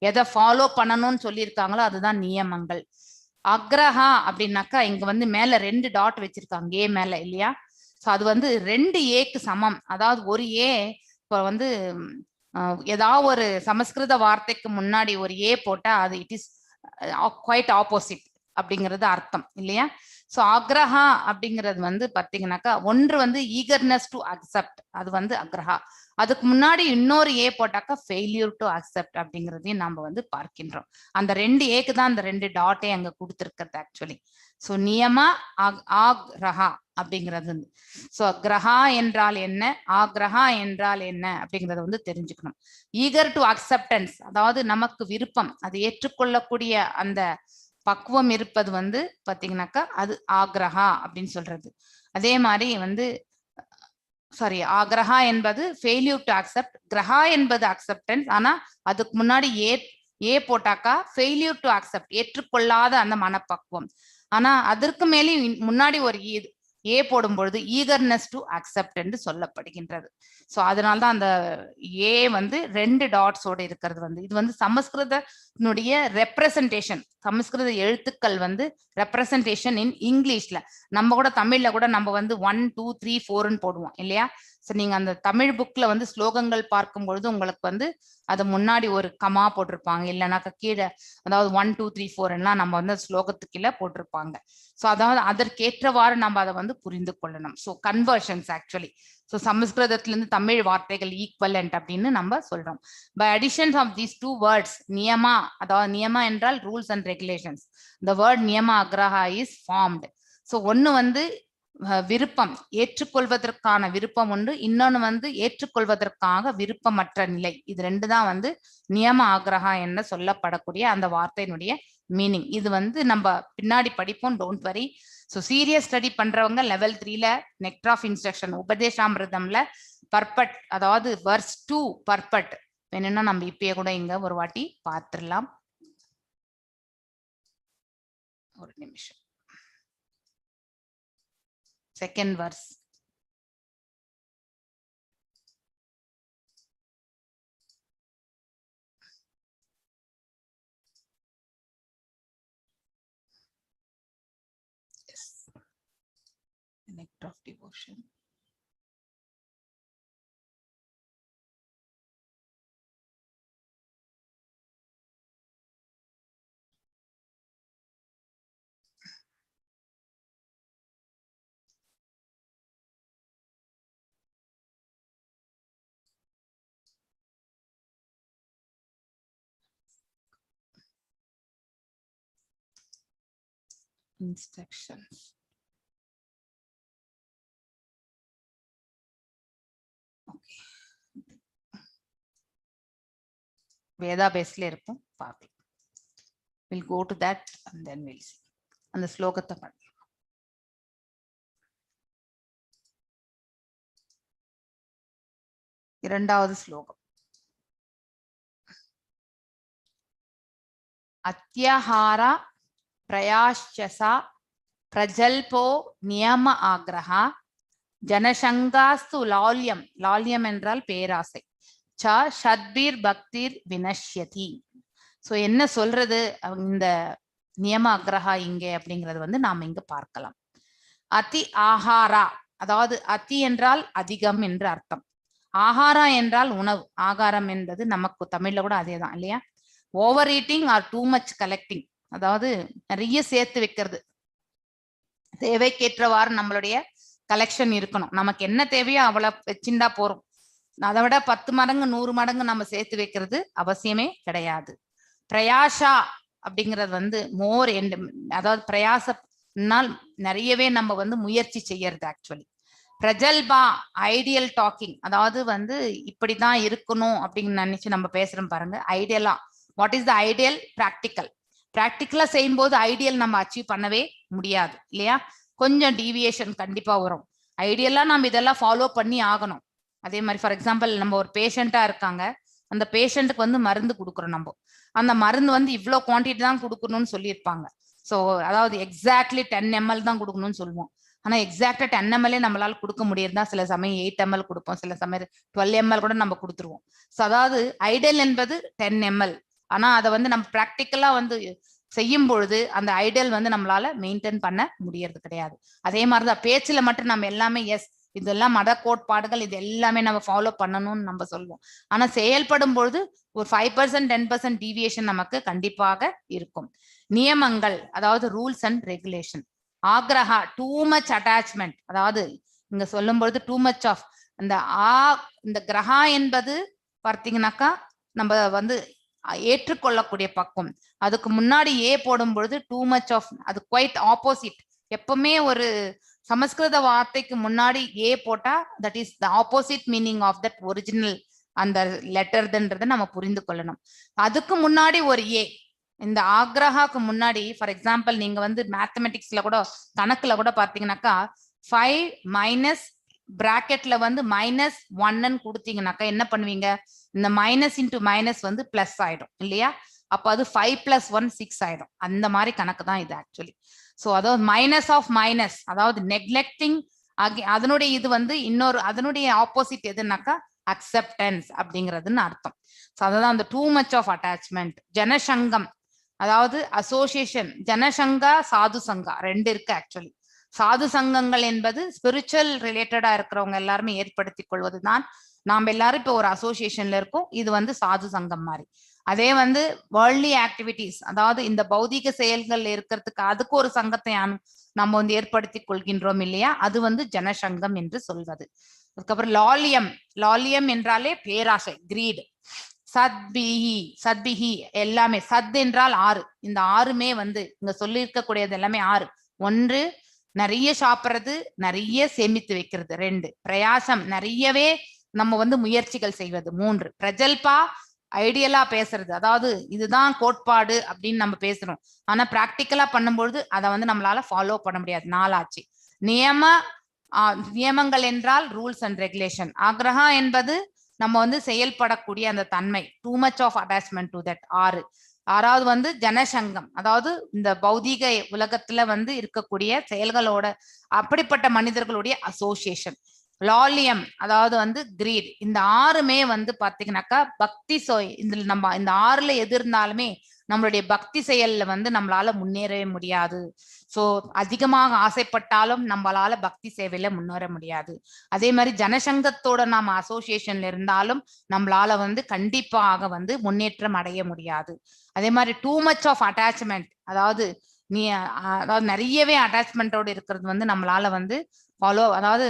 எதை ஃபாலோ பண்ணணும்னு சொல்லியிருக்காங்களோ அதுதான் நியமங்கள். அக்ரஹா அப்படின்னாக்கா இங்க வந்து மேல 2 டாட் வச்சிருக்காங்க ஏ மேல இல்லையா? சோ அது வந்து 2 ஏக்கு சமம். அதாவது ஒரு ஏ இப்ப வந்து ஏதாவது ஒரு சமஸ்கிருத வார்த்தைக்கு முன்னாடி ஒரு ஏ போட்டா அது இட் இஸ் குவைட் ஆப்போசிட் அப்படிங்கிறது அர்த்தம் இல்லையா? சோ ஆக்ரஹா அப்படிங்கிறது வந்து பாத்தீங்கன்னாக்கா ஒன்று வந்து ஈகர்னஸ் டு அக்செப்ட், அது வந்து அக்ரஹா. அதுக்கு முன்னாடி இன்னொரு ஏ போட்டாக்கா ஃபெயிலியர் டு அக்செப்ட் அப்படிங்கிறதையும் நம்ம வந்து பார்க்கின்றோம். அந்த 2 ஏக்கு தான் அந்த 2 டாட்டே அங்க கொடுத்துருக்கிறது ஆக்சுவலி. சோ நியமா ஆக்ரஹா அப்படிங்கிறது. சோ கிரஹா என்றால் என்ன, ஆக்ரஹா என்றால் என்ன அப்படிங்கறத வந்து தெரிஞ்சுக்கணும். ஈகர் டு அக்செப்டன்ஸ், அதாவது நமக்கு விருப்பம், அதை ஏற்றுக்கொள்ளக்கூடிய அந்த பக்குவம் இருப்பது வந்து பாத்தீங்கன்னாக்கா அது ஆக்ரஹா அப்படின்னு சொல்றது. அதே மாதிரி வந்து சாரி, ஆக்ரஹா என்பது ஃபெயில்யூர் டு அக்செப்ட், கிரஹா என்பது அக்செப்டன்ஸ். ஆனா அதுக்கு முன்னாடி ஏ போட்டாக்கா ஃபெயில்யூர் டு அக்செப்ட், ஏற்றுக்கொள்ளாத அந்த மனப்பக்குவம். ஆனா அதற்கு மேலே முன்னாடி ஒரு ஏ போடும் பொழுது ஈகர்னஸ் டு அக்செப்ட் என்று சொல்லப்படுகின்றது. ஸோ அதனால்தான் அந்த ஏ வந்து 2 டாட்ஸோட இருக்கிறது வந்து இது வந்து சமஸ்கிருதனுடைய ரெப்ரசன்டேஷன். சமஸ்கிருத எழுத்துக்கள் வந்து ரெப்ரசன்டேஷன் இன் இங்கிலீஷ்ல. நம்ம கூட தமிழ்ல கூட நம்ம வந்து 1 2 3 4ன்னு போடுவோம் இல்லையா? ஸோ நீங்க அந்த தமிழ் புக்ல வந்து ஸ்லோகங்கள் பார்க்கும் பொழுது உங்களுக்கு வந்து அது முன்னாடி ஒரு கமா போட்டிருப்பாங்க, இல்லைனாக்கா கீழே அதாவது 1 2 3 4 எல்லாம் நம்ம வந்து ஸ்லோகத்துக்கு கீழே போட்டிருப்பாங்க. ஸோ அதாவது அதற்கேற்றவாறு நம்ம அதை வந்து புரிந்து கொள்ளணும். So conversions actually. ஸோ சமஸ்கிருதத்திலிருந்து தமிழ் வார்த்தைகள் ஈக்குவலண்ட் அப்படின்னு நம்ம சொல்றோம். By additions of these 2 words, niyama, அதாவது நியமா என்றால் rules and regulations, the word niyama agraha is formed. So ஒன்னு வந்து விருப்பம், ஏற்றுக்கொள்வதற்கான விருப்பம் ஒன்று, இன்னொன்னு வந்து ஏற்றுக்கொள்வதற்காக விருப்பமற்ற நிலை. இது 2 தான் வந்து நியம ஆக்ரஹா என்று சொல்லப்படக்கூடிய அந்த வார்த்தையினுடைய மீனிங். இது வந்து நம்ம பின்னாடி படிப்போம், don't worry. So serious study பண்றவங்க லெவல் 3ல நெக்டர் ஆஃப் இன்ஸ்ட்ரக்ஷன் உபதேசாமிர்தம்ல பர்பட், அதாவது வர்ஸ் 2 பர்பட் வேணும்னா நம்ம இப்பயே கூட இங்க ஒரு வாட்டி பார்த்துடலாம். ஒரு நிமிஷம். Second verse. Yes. The nectar of devotion. Instructions. Okay. Veda based இருக்கும், பார்க்கலாம். We'll go to that and then we'll see. அந்த ஸ்லோகத்தை பார்க்கலாம். இரண்டாவது ஸ்லோகம். அத்யஹாரா பிரயாஷ்சசா பிரஜல்போ நியம ஆக்ரஹா ஜனசங்காஸ்து லால்யம், லால்யம் என்றால் பேராசை, ச ஷத்பீர் பக்திர் வினஷ்யதி. ஸோ என்ன சொல்றது இந்த நியம ஆக்ரஹா இங்கே அப்படிங்கிறது வந்து நாம இங்க பார்க்கலாம். அதி ஆஹாரா, அதாவது அதி என்றால் அதிகம் என்று அர்த்தம், ஆஹாரா என்றால் உணவு. ஆகாரம் என்பது நமக்கு தமிழ்ல கூட அதே தான் இல்லையா? Over eating or too much collecting, அதாவது நிறைய சேர்த்து வைக்கிறது. தேவைக்கேற்றவாறு நம்மளுடைய கலெக்ஷன் இருக்கணும். நமக்கு என்ன தேவையோ அவ்வளவு வச்சுட்டா போறோம். அதை விட 10 மடங்கு 100 மடங்கு நம்ம சேர்த்து வைக்கிறது அவசியமே கிடையாது. பிரயாசா அப்படிங்கிறது வந்து மோர் எண்ட், அதாவது பிரயாசனால் நிறையவே நம்ம வந்து முயற்சி செய்யறது ஆக்சுவலி. பிரஜல்பா ஐடியல் டாக்கிங், அதாவது வந்து இப்படிதான் இருக்கணும் அப்படின்னு நினைச்சு நம்ம பேசுறோம் பாருங்க. ஐடியலா what is the ideal? Practical. பிராக்டிக்கலா செய்யும் போது ஐடியல் நம்ம அச்சீவ் பண்ணவே முடியாது இல்லையா? கொஞ்சம் டீவியேஷன் கண்டிப்பா வரும். ஐடியலா நம்ம இதெல்லாம் ஃபாலோ பண்ணி ஆகணும். அதே மாதிரி ஃபார் எக்ஸாம்பிள் நம்ம ஒரு பேஷண்டா இருக்காங்க, அந்த பேஷண்ட்டுக்கு வந்து மருந்து கொடுக்குறோம். நம்ம அந்த மருந்து வந்து இவ்வளோ குவான்டிட்டி தான் கொடுக்கணும்னு சொல்லியிருப்பாங்க. ஸோ அதாவது எக்ஸாக்ட்லி 10 ml தான் கொடுக்கணும்னு சொல்லுவோம். ஆனா எக்ஸாக்டா 10 ml நம்மளால கொடுக்க முடியுதுன்னா சில சமயம் 8 ml கொடுப்போம், சில சமயம் 12 ml கூட நம்ம கொடுத்துருவோம். ஸோ அதாவது ஐடியல் என்பது 10 ml. ஆனா அதை வந்து நம்ம பிராக்டிக்கலா வந்து செய்யும் பொழுது அந்த ஐடியல் வந்து நம்மளால மெயின்டைன் பண்ண முடியறது கிடையாது. அதே மாதிரிதான் பேச்சுல மட்டும் நம்ம எல்லாமே எஸ் இதெல்லாம் மத கோட்பாடுகள் இது எல்லாமே நம்ம ஃபாலோ பண்ணணும்னு நம்ம சொல்லுவோம். ஆனா செயல்படும் பொழுது ஒரு 5% 10% டீவியேஷன் நமக்கு கண்டிப்பாக இருக்கும். நியமங்கள், அதாவது rules and regulation. Agraha too much attachment, அதாவது இங்க சொல்லும் பொழுது டூ மச் ஆஃப் இந்த கிரகா என்பது பார்த்தீங்கன்னாக்கா நம்ம வந்து ஏற்றுக்கொள்ளக்கூடிய பக்கம். அதுக்கு முன்னாடி ஏ போடும் பொழுது டூ மச் ஆஃப், அது குவைட் ஆப்போசிட். எப்பவுமே ஒரு சமஸ்கிருத வார்த்தைக்கு முன்னாடி ஏ போட்டா that is the opposite meaning of that original அந்த லெட்டர்ன்றதை நம்ம புரிந்து கொள்ளணும். அதுக்கு முன்னாடி ஒரு ஏ, இந்த ஆக்ரஹாக்கு முன்னாடி ஃபார் எக்ஸாம்பிள் நீங்க வந்து மேத்தமெட்டிக்ஸ்ல கூட கணக்குல கூட பார்த்தீங்கன்னாக்கா 5 - பிராக்கெட்ல வந்து -1 கொடுத்தீங்கன்னாக்கா என்ன பண்ணுவீங்க, இந்த மைனஸ் இன்டு மைனஸ் வந்து பிளஸ் ஆயிடும் இல்லையா? அப்ப அது 5 + 1 6 ஆயிடும். அந்த மாதிரி கணக்கு தான் இது ஆக்சுவலி. ஸோ அதாவது மைனஸ் ஆஃப் மைனஸ், அதாவது நெக்லெக்டிங், அதனுடைய இது வந்து இன்னொரு அதனுடைய ஆப்போசிட் எதுனாக்கா அக்செப்டன்ஸ் அப்படிங்கிறதுன்னு அர்த்தம். ஸோ அதுதான் அந்த டூ மச் ஆஃப் அட்டாச்மெண்ட். ஜனசங்கம் அதாவது அசோசியேஷன், ஜனசங்கா சாது சங்கா 2 இருக்கு ஆக்சுவலி. சாது சங்கங்கள் என்பது ஸ்பிரிச்சுவல் ரிலேட்டடா இருக்கிறவங்க எல்லாருமே ஏற்படுத்தி கொள்வதுதான். நாம் எல்லாரும் இப்போ ஒரு அசோசியேஷன்ல இருக்கோம், இது வந்து சாது சங்கம் மாதிரி. அதே வந்து வேர்ல்ட்லி ஆக்டிவிட்டிஸ், அதாவது இந்த பௌதிக செயல்கள் இருக்கிறதுக்கு அதுக்கு ஒரு சங்கத்தை நம்ம வந்து ஏற்படுத்தி கொள்கின்றோம் இல்லையா, அது வந்து ஜனசங்கம் என்று சொல்வது. அதுக்கப்புறம் லாலியம், லாலியம் என்றாலே பேராசை, கிரீட். சத்பிஹி, சத்பிஹி எல்லாமே, சத் என்றால் 6, இந்த 6மே வந்து இங்க சொல்லி இருக்கக்கூடியது எல்லாமே 6. 1 நிறைய சாப்பிடுறது, நிறைய சேமித்து வைக்கிறது. 2 பிரயாசம், நிறையவே நம்ம வந்து முயற்சிகள் செய்வது. 3 பிரஜல்பா, ஐடியலா பேசுறது, அதாவது இதுதான் கோட்பாடு அப்படின்னு நம்ம பேசுறோம், ஆனா பிராக்டிக்கலா பண்ணும்பொழுது அதை வந்து நம்மளால ஃபாலோ பண்ண முடியாது. 4 ஆச்சு. நியமங்கள் என்றால் ரூல்ஸ் அண்ட் ரெகுலேஷன். ஆக்ரஹா என்பது நம்ம வந்து செயல்படக்கூடிய அந்த தன்மை, too much of attachment to that. 6வது வந்து ஜனசங்கம், அதாவது இந்த பௌதீக உலகத்துல வந்து இருக்கக்கூடிய செயல்களோட அப்படிப்பட்ட மனிதர்களுடைய அசோசியேஷன். லாலியம் அதாவது வந்து கிரீட். இந்த 6மே வந்து பாத்தீங்கன்னாக்கா பக்தி இதுல நம்ம இந்த 6ல எது இருந்தாலுமே நம்மளுடைய பக்தி செயல்ல வந்து நம்மளால முன்னேறவே முடியாது. சோ அதிகமாக ஆசைப்பட்டாலும் நம்மளால பக்தி சேவையில முன்னேற முடியாது. அதே மாதிரி ஜனசங்கத்தோட நாம அசோசியேஷன்ல இருந்தாலும் நம்மளால வந்து கண்டிப்பாக வந்து முன்னேற்றம் அடைய முடியாது. அதே மாதிரி டூ மச் ஆஃப் அட்டாச்மெண்ட், அதாவது நிறையவே அட்டாச்மெண்டோட இருக்கிறது வந்து நம்மளால வந்து அதாவது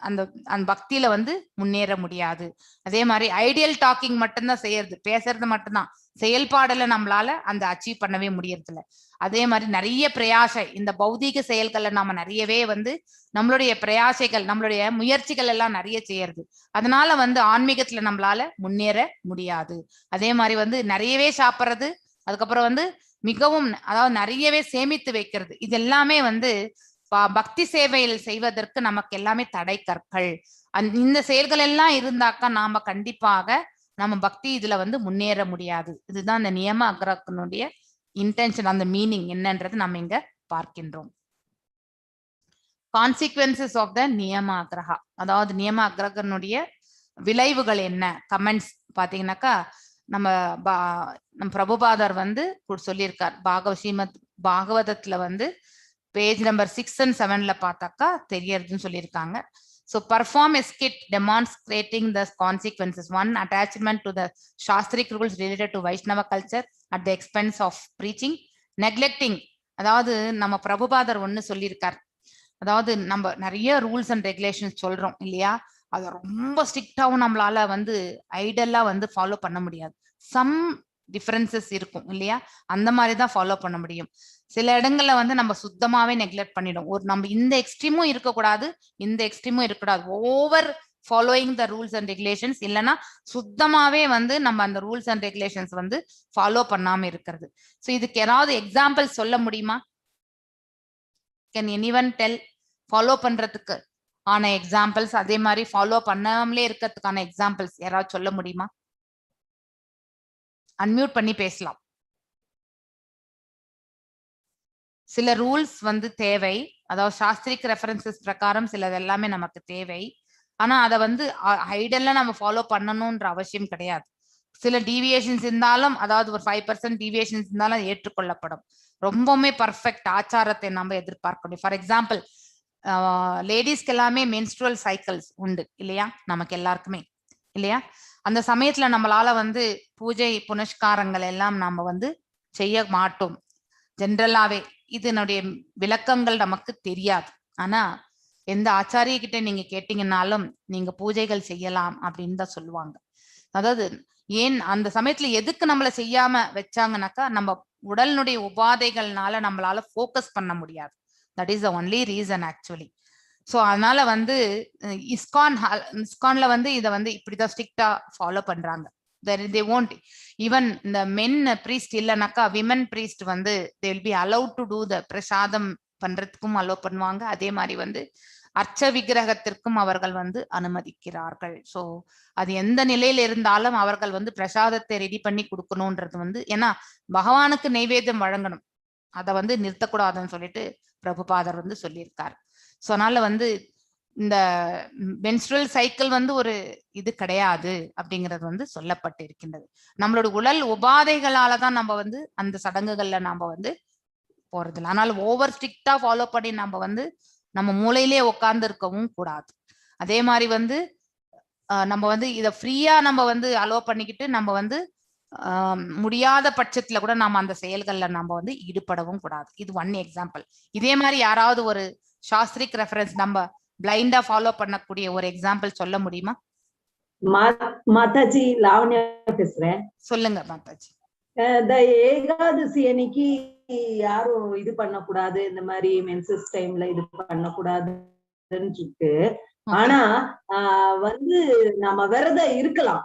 அந்த பக்தியில வந்து முன்னேற முடியாது. அதே மாதிரி ஐடியல் டாக்கிங் மட்டும்தான் செய்யறது, பேசுறது மட்டும்தான், செயல்பாடுல நம்மளால அந்த அச்சீவ் பண்ணவே முடியறதில்ல. அதே மாதிரி நிறைய பிரயாசை, இந்த பௌதீக செயல்கள்ல நாம நிறையவே வந்து நம்மளுடைய பிரயாசைகள், நம்மளுடைய முயற்சிகள் எல்லாம் நிறைய செய்யறது, அதனால வந்து ஆன்மீகத்துல நம்மளால முன்னேற முடியாது. அதே மாதிரி வந்து நிறையவே சாப்பிட்றது, அதுக்கப்புறம் வந்து மிகவும் அதாவது நிறையவே சேமித்து வைக்கிறது, இது எல்லாமே வந்து பக்தி சேவையில் செய்வதற்கு நமக்கு எல்லாமே தடை கற்கள். இந்த செயல்கள் எல்லாம் இருந்தாக்கா நாம கண்டிப்பாக நம்ம பக்தி இதுல வந்து முன்னேற முடியாது. இதுதான் இந்த நியம அக்ரகனுடைய இன்டென்ஷன், அந்த மீனிங் என்னன்றது நம்ம இங்க பார்க்கின்றோம். கான்சிக்வன்சஸ் ஆஃப் த நியம அக்ரஹா, அதாவது நியம அக்ரகனுடைய விளைவுகள் என்ன. கமெண்ட்ஸ் பாத்தீங்கன்னாக்கா நம்ம பிரபுபாதர் வந்து சொல்லியிருக்கார், ஸ்ரீமத் பாகவதத்துல வந்து பேஜ் நம்பர் 6 and 7ல பார்த்தாக்கா தெரியறதுன்னு சொல்லியிருக்காங்க. So perform a skit demonstrating the consequences. 1. Attachment to the Shastric rules related to Vaishnava culture at the expense of preaching. Neglecting, அதாவது நம்ம பிரபுபாதர் ஒன்னு சொல்லியிருக்கார், அதாவது நம்ம நிறைய ரூல்ஸ் அண்ட் ரெகுலேஷன்ஸ் சொல்றோம் இல்லையா, அதை ரொம்ப ஸ்ட்ரிக்டாவும் நம்மளால வந்து ஐடலா வந்து ஃபாலோ பண்ண முடியாது. சம் டிஃபரன்சஸ் இருக்கும் இல்லையா, அந்த மாதிரிதான் ஃபாலோ பண்ண முடியும். சில இடங்கள்ல வந்து நம்ம சுத்தமாவே நெக்லெக்ட் பண்ணிடும். நம்ம இந்த எக்ஸ்ட்ரீமும் இருக்கக்கூடாது, இந்த எக்ஸ்ட்ரீமும் இருக்கக்கூடாது, over following the rules and regulations, இல்லைன்னா சுத்தமாவே வந்து நம்ம அந்த ரூல்ஸ் அண்ட் ரெகுலேஷன்ஸ் வந்து ஃபாலோ பண்ணாம இருக்கிறது. ஸோ இதுக்கு யாராவது எக்ஸாம்பிள் சொல்ல முடியுமா? Can anyone tell? ஃபாலோ பண்றதுக்கு ஆன எக்ஸாம்பிள்ஸ், அதே மாதிரி ஃபாலோ பண்ணாமலே இருக்கிறதுக்கான எக்ஸாம்பிள்ஸ் யாராவது சொல்ல முடியுமா? அன்மியூட் பண்ணி பேசலாம். சில ரூல்ஸ் வந்து தேவை, அதாவது சாஸ்திரிக் ரெஃபரன்சஸ் பிரகாரம் சிலது எல்லாமே நமக்கு தேவை, ஆனா அதை வந்து ஐடல்ல நம்ம ஃபாலோ பண்ணணும்ன்ற அவசியம் கிடையாது. சில டீவியேஷன்ஸ் இருந்தாலும், அதாவது ஒரு 5% டீவியேஷன்ஸ் இருந்தாலும் ஏற்றுக்கொள்ளப்படும். ரொம்பவுமே பர்ஃபெக்ட் ஆச்சாரத்தை நம்ம எதிர்பார்க்க முடியும். ஃபார் எக்ஸாம்பிள், லேடிஸ்க்கு எல்லாமே மென்ஸ்ட்ரல் சைக்கிள்ஸ் உண்டு இல்லையா, நமக்கு எல்லாருக்குமே இல்லையா. அந்த சமயத்துல நம்மளால வந்து பூஜை புனஸ்காரங்கள் எல்லாம் நாம வந்து செய்ய மாட்டோம் ஜென்ரலாவே. இதனுடைய விளக்கங்கள் நமக்கு தெரியாது. ஆனா எந்த ஆச்சாரிய கிட்ட நீங்க கேட்டீங்கன்னாலும் நீங்க பூஜைகள் செய்யலாம் அப்படின்னு தான் சொல்லுவாங்க. அதாவது ஏன் அந்த சமயத்துல எதுக்கு நம்மள செய்யாம வச்சாங்கன்னாக்கா, நம்ம உடலினுடைய உபாதைகள்னால நம்மளால ஃபோக்கஸ் பண்ண முடியாது. That is the only reason actually. So அதனால வந்து இஸ்கான்ல வந்து இதை வந்து இப்படிதான் ஸ்ட்ரிக்டா ஃபாலோ பண்றாங்க. they won't even இந்த மென் பிரீஸ்ட் இல்லைனாக்கா விமன் பிரீஸ்ட் வந்து they will be allowed to do the பிரசாதம் பண்றதுக்கும் அலோவ் பண்ணுவாங்க. அதே மாதிரி வந்து அர்ச்ச விக்கிரகத்திற்கும் அவர்கள் வந்து அனுமதிக்கிறார்கள். சோ அது எந்த நிலையில இருந்தாலும் அவர்கள் வந்து பிரசாதத்தை ரெடி பண்ணி கொடுக்கணும்ன்றது வந்து, ஏன்னா பகவானுக்கு நைவேத்தியம் வழங்கணும், அதை வந்து நிறுத்தக்கூடாதுன்னு சொல்லிட்டு பிரபுபாதர் வந்து சொல்லியிருக்காரு. சோ அதனால வந்து இந்த மென்ஸ்ட்ரல் சைக்கிள் வந்து ஒரு இது கிடையாது அப்படிங்கிறது வந்து சொல்லப்பட்டு இருக்கின்றது. நம்மளோட உடல் உபாதைகளாலதான் நம்ம வந்து அந்த சடங்குகள்ல நாம வந்து போறதில்லை. ஆனால் ஓவர் ஸ்ட்ரிக்டா ஃபாலோ பண்ணி நம்ம வந்து நம்ம மூளையிலே உட்கார்ந்து இருக்கவும் கூடாது. அதே மாதிரி வந்து நம்ம வந்து இதை ஃப்ரீயா நம்ம வந்து அலோ பண்ணிக்கிட்டு நம்ம வந்து முடியாத பட்சத்துல கூட நாம அந்த செயல்கள்ல நம்ம வந்து ஈடுபடவும் கூடாது. இது ஒன் எக்ஸாம்பிள். இதே மாதிரி யாராவது ஒரு சாஸ்திரிக் ரெஃபரன்ஸ் நம்ம பிளைண்டா ஃபாலோ பண்ணக்கூடிய ஒரு எக்ஸாம்பிள் சொல்ல முடியுமா? மாதாஜி, லாவண்யா பேசுறேன். சொல்லுங்க மாதாஜி. இந்த ஏகாதசி அன்னைக்கு யாரும் இது பண்ணக்கூடாது, இந்த மாதிரி மென்சஸ் டைம்ல இது பண்ணக்கூடாதுன்னு சொல்லிட்டு, ஆனா வந்து நம்ம விரதம் இருக்கலாம்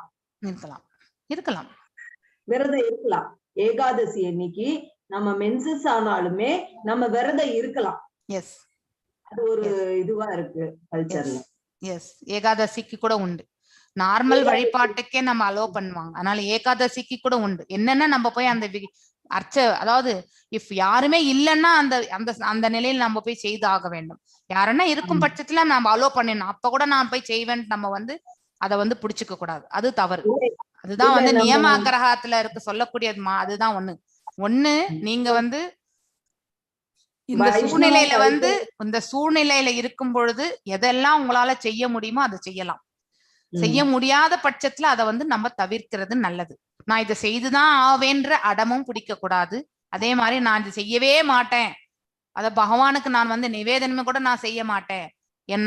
விரதம் இருக்கலாம். ஏகாதசி அன்னைக்கு நம்ம மென்சஸ் ஆனாலுமே நம்ம விரதம் இருக்கலாம். எஸ், அது ஒரு இதுவா இருக்கு கல்ச்சர்ல. எஸ், ஏகாதசிக்கு கூட உண்டு. நார்மல் வழிபாட்டுக்கே நம்ம அலோ பண்ணுவாங்க, அதனால ஏகாதசிக்கு கூட உண்டு. என்னன்னா நம்ம போய் அந்த அதாவது இஃப் யாருமே இல்லைன்னா அந்த அந்த அந்த நிலையில் நம்ம போய் செய்து ஆக வேண்டும். யாருன்னா இருக்கும் பட்சத்துல நம்ம அலோ பண்ணிடணும். அப்ப கூட நான் போய் செய்வேன் நம்ம வந்து அதை வந்து புடிச்சுக்க கூடாது, அது தவறு. அதுதான் வந்து நியம அக்கிரகத்துல இருக்கு சொல்லக்கூடியது. அதுதான் ஒண்ணு நீங்க வந்து இந்த சூழ்நிலையில வந்து இந்த சூழ்நிலையில இருக்கும் பொழுது எதெல்லாம் உங்களால செய்ய முடியுமோ அதை செய்யலாம். செய்ய முடியாத பட்சத்துல அதை வந்து நம்ம தவிர்க்கிறது நல்லது. நான் இதை செய்துதான் ஆவேன்ற அடமும் பிடிக்க கூடாது. அதே மாதிரி நான் இது செய்யவே மாட்டேன், அத பகவானுக்கு நான் வந்து நிவேதனமே கூட நான் செய்ய மாட்டேன்,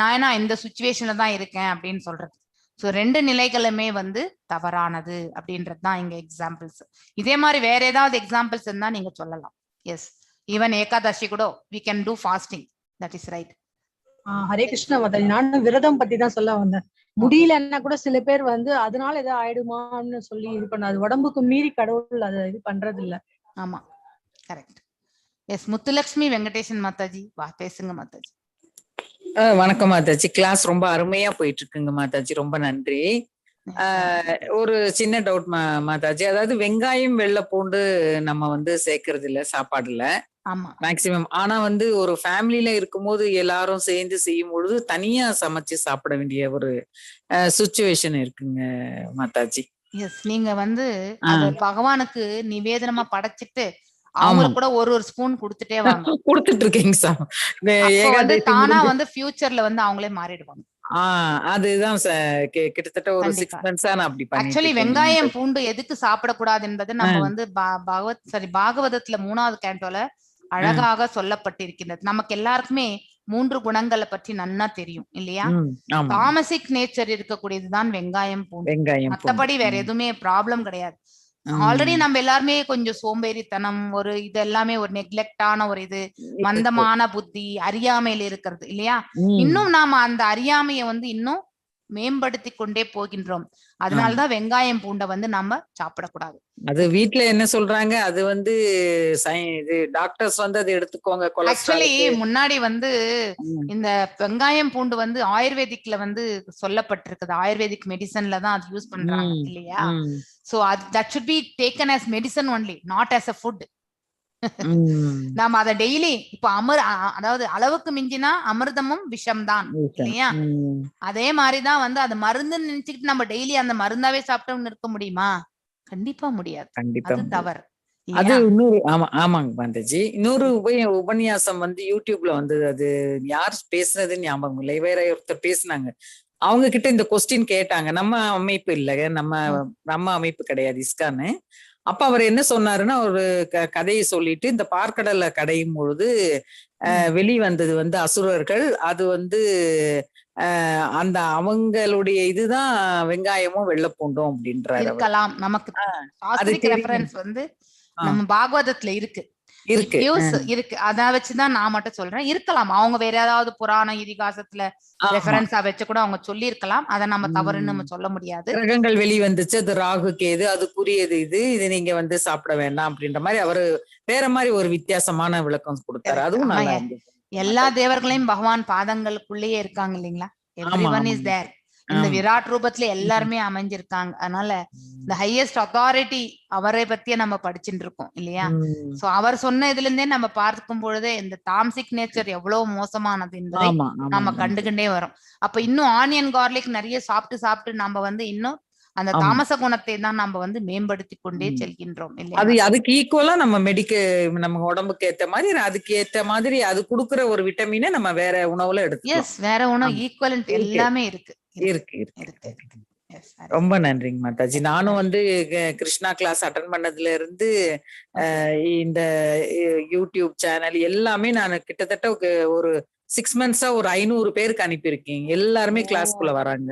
நான் இந்த சுச்சுவேஷன்ல தான் இருக்கேன் அப்படின்னு சொல்றது. ஸோ ரெண்டு நிலைகளுமே வந்து தவறானது அப்படின்றதுதான் இங்க எக்ஸாம்பிள்ஸ். இதே மாதிரி வேற ஏதாவது எக்ஸாம்பிள்ஸ் இருந்தா நீங்க சொல்லலாம். எஸ், ஈவன் ஏகாதசி கூட we can do fasting, that is right. Hare Krishna Mataji, நானும் விரதம் பத்தி தான் சொல்ல வந்தேன். முடியலன்னா கூட சில பேர் வந்து அதனால ஏதாவது ஆயிடுமான்னு சொல்லி இது பண்ணாது, உடம்புக்கு மீறி கடவுள் அதை இது பண்றது இல்ல. ஆமா, கரெக்ட். எஸ், முத்துலட்சுமி வெங்கடேசன் மாதாஜி, வா பேசுங்க மாதாஜி. வணக்கம் மாதாஜி, கிளாஸ் ரொம்ப அருமையா போயிட்டு இருக்குங்க மாதாஜி, ரொம்ப நன்றி. ஒரு சின்ன டவுட் மாதாஜி, அதாவது வெங்காயம் வெள்ளை பூண்டு நம்ம வந்து சேர்க்கறது இல்ல சாப்பாடுல மேக்சிமம். ஆனா வந்து ஒரு ஃபேமிலில இருக்கும்போது எல்லாரும் சேர்ந்து செய்யும் பொழுது தனியா சமைச்சு சாப்பிட வேண்டிய ஒரு சுச்சுவேஷன் இருக்குங்க மாதாஜி. எஸ், நீங்க வந்து பகவானுக்கு நிவேதனமா படைச்சிட்டு அவங்களுக்கு கூட ஒரு ஸ்பூன் கொடுத்துட்டே வாங்க. கொடுத்துட்டு இருக்கீங்க சார். தானா வந்து ஃபியூச்சர்ல வந்து அவங்களே மாறிடுவாங்க. அதுதான் கிட்டத்தட்ட ஒரு 6 months அப்படி பண்ணி. ஆக்சுவலி வெங்காயம் பூண்டு எதுக்கு சாப்பிடக்கூடாது என்பது நம்ம வந்து பாகவதத்துல 3வது கேண்டோல அழகாக சொல்லப்பட்டிருக்கின்றது. நமக்கு எல்லாருக்குமே 3 குணங்களை பற்றி நன்னா தெரியும் இல்லையா? தாமசிக் நேச்சர் இருக்கக்கூடியதுதான் வெங்காயம் பூண்டு. மற்றபடி வேற எதுவுமே ப்ராப்ளம் கிடையாது. ஆல்ரெடி நம்ம எல்லாருமே கொஞ்சம் சோம்பேறித்தனம், ஒரு இது எல்லாமே ஒரு நெக்லெக்டான ஒரு இது, மந்தமான புத்தி, அறியாமையில இருக்கிறது இல்லையா? இன்னும் நாம அந்த அறியாமைய வந்து இன்னும் மேம்படுத்தி கொண்டே போகின்றோம். அதனாலதான் வெங்காயம் பூண்டை வந்து நம்ம சாப்பிடக்கூடாது. அது வீட்டுல என்ன சொல்றாங்க, அது வந்து டாக்டர்ஸ் வந்து அதை எடுத்துக்கோங்க. ஆக்சுவலி முன்னாடி வந்து இந்த வெங்காயம் பூண்டு வந்து ஆயுர்வேதிக்ல வந்து சொல்லப்பட்டிருக்குது. ஆயுர்வேதிக் மெடிசன்ல தான் அது யூஸ் பண்றாங்க இல்லையா? So that should be taken as medicine only, not as a food. நாம அத டெய்லி இப்ப அதாவது அளவுக்கு மிஞ்சினா அமிர்தமும் விஷம் தான் இல்லையா? அதே மாதிரிதான் வந்து அது மருந்துன்னு நினைச்சுக்கிட்டு நம்ம டெய்லி அந்த மருந்தாவே சாப்பிட்டோம்னு இருக்க முடியுமா? கண்டிப்பா முடியாது. அது தவறு. அது இன்னொரு ஆமாங்க பாந்தாஜி, இன்னொரு உபன்யாசம் வந்து யூடியூப்ல வந்து அது யார் பேசுனதுன்னு ஞாபகம் இல்லை, வேற ஒருத்தர் பேசினாங்க. அவங்க கிட்ட இந்த கொஸ்டின் கேட்டாங்க. நம்ம அமைப்பு இல்ல, நம்ம அமைப்பு கிடையாது இஸ்கான்னு. அப்ப அவர் என்ன சொன்னாருன்னா, ஒரு கதையை சொல்லிட்டு, இந்த பார்க்கடலை கடையும் பொழுது வெளி வந்தது வந்து அசுரர்கள். அது வந்து அந்த அவங்களுடைய இதுதான் வெங்காயமும் வெள்ளைப்பூண்டும் அப்படின்றாரு. இருக்கலாம். நமக்கு ரெஃபரன்ஸ் வந்து நம்ம பாகவதத்துல இருக்கு. அத வச்சுதான் நான் மட்டும் சொல்றேன். இருக்கலாம் அவங்க வேற ஏதாவது புராண இதிகாசத்துல ரெஃபரன்ஸா வச்சு கூட அவங்க சொல்லி இருக்கலாம். அதை நம்ம தவறுன்னு நம்ம சொல்ல முடியாது. கிரகங்கள் வெளி வந்துச்சு, அது ராகு கேது, அதுக்குரியது இது நீங்க வந்து சாப்பிட வேண்டாம் அப்படின்ற மாதிரி அவரு வேற மாதிரி ஒரு வித்தியாசமான விளக்கம் கொடுத்தாரு. அதுவும் நல்லா இருந்துச்சு. எல்லா தேவர்களையும் பகவான் பாதங்களுக்குள்ளேயே இருக்காங்க இல்லைங்களா? Everyone is there. இந்த விராட் ரூபத்துல எல்லாருமே அமைஞ்சிருக்காங்க. அதனால இந்த ஹையஸ்ட் அத்தாரிட்டி அவரை பத்தியே நம்ம படிச்சுட்டு இருக்கோம் இல்லையா? சோ அவர் சொன்ன இதுல இருந்தே நம்ம பார்க்கும் பொழுது இந்த தாம்சிக் நேச்சர் எவ்வளவு மோசமானது என்பதை நம்ம கண்டுகிட்டே வரோம். அப்ப இன்னும் ஆனியன் கார்லிக் நிறைய சாப்பிட்டு நம்ம இன்னும் அந்த தாமச குணத்தை தான் நம்ம மேம்படுத்தி கொண்டே செல்கின்றோம் இல்லையா? அதுக்கு ஈக்குவலா நம்ம உடம்புக்கு ஏத்த மாதிரி அதுக்கு ஏத்த மாதிரி அது குடுக்குற ஒரு விட்டமினை நம்ம வேற உணவுல எடுத்துக்கலாம். வேற உணவு ஈக்குவலன்ட் எல்லாமே இருக்கு. ரொம்ப நன்றிங்க மாதாஜி. நானும் கிருஷ்ணா கிளாஸ் அட்டன் பண்ணதுல இருந்து இந்த யூடியூப் சேனல் எல்லாமே நான் கிட்டத்தட்ட ஒரு 6 months ஒரு 500 பேருக்கு அனுப்பியிருக்கேன். எல்லாருமே கிளாஸ்க்குள்ள வராங்க.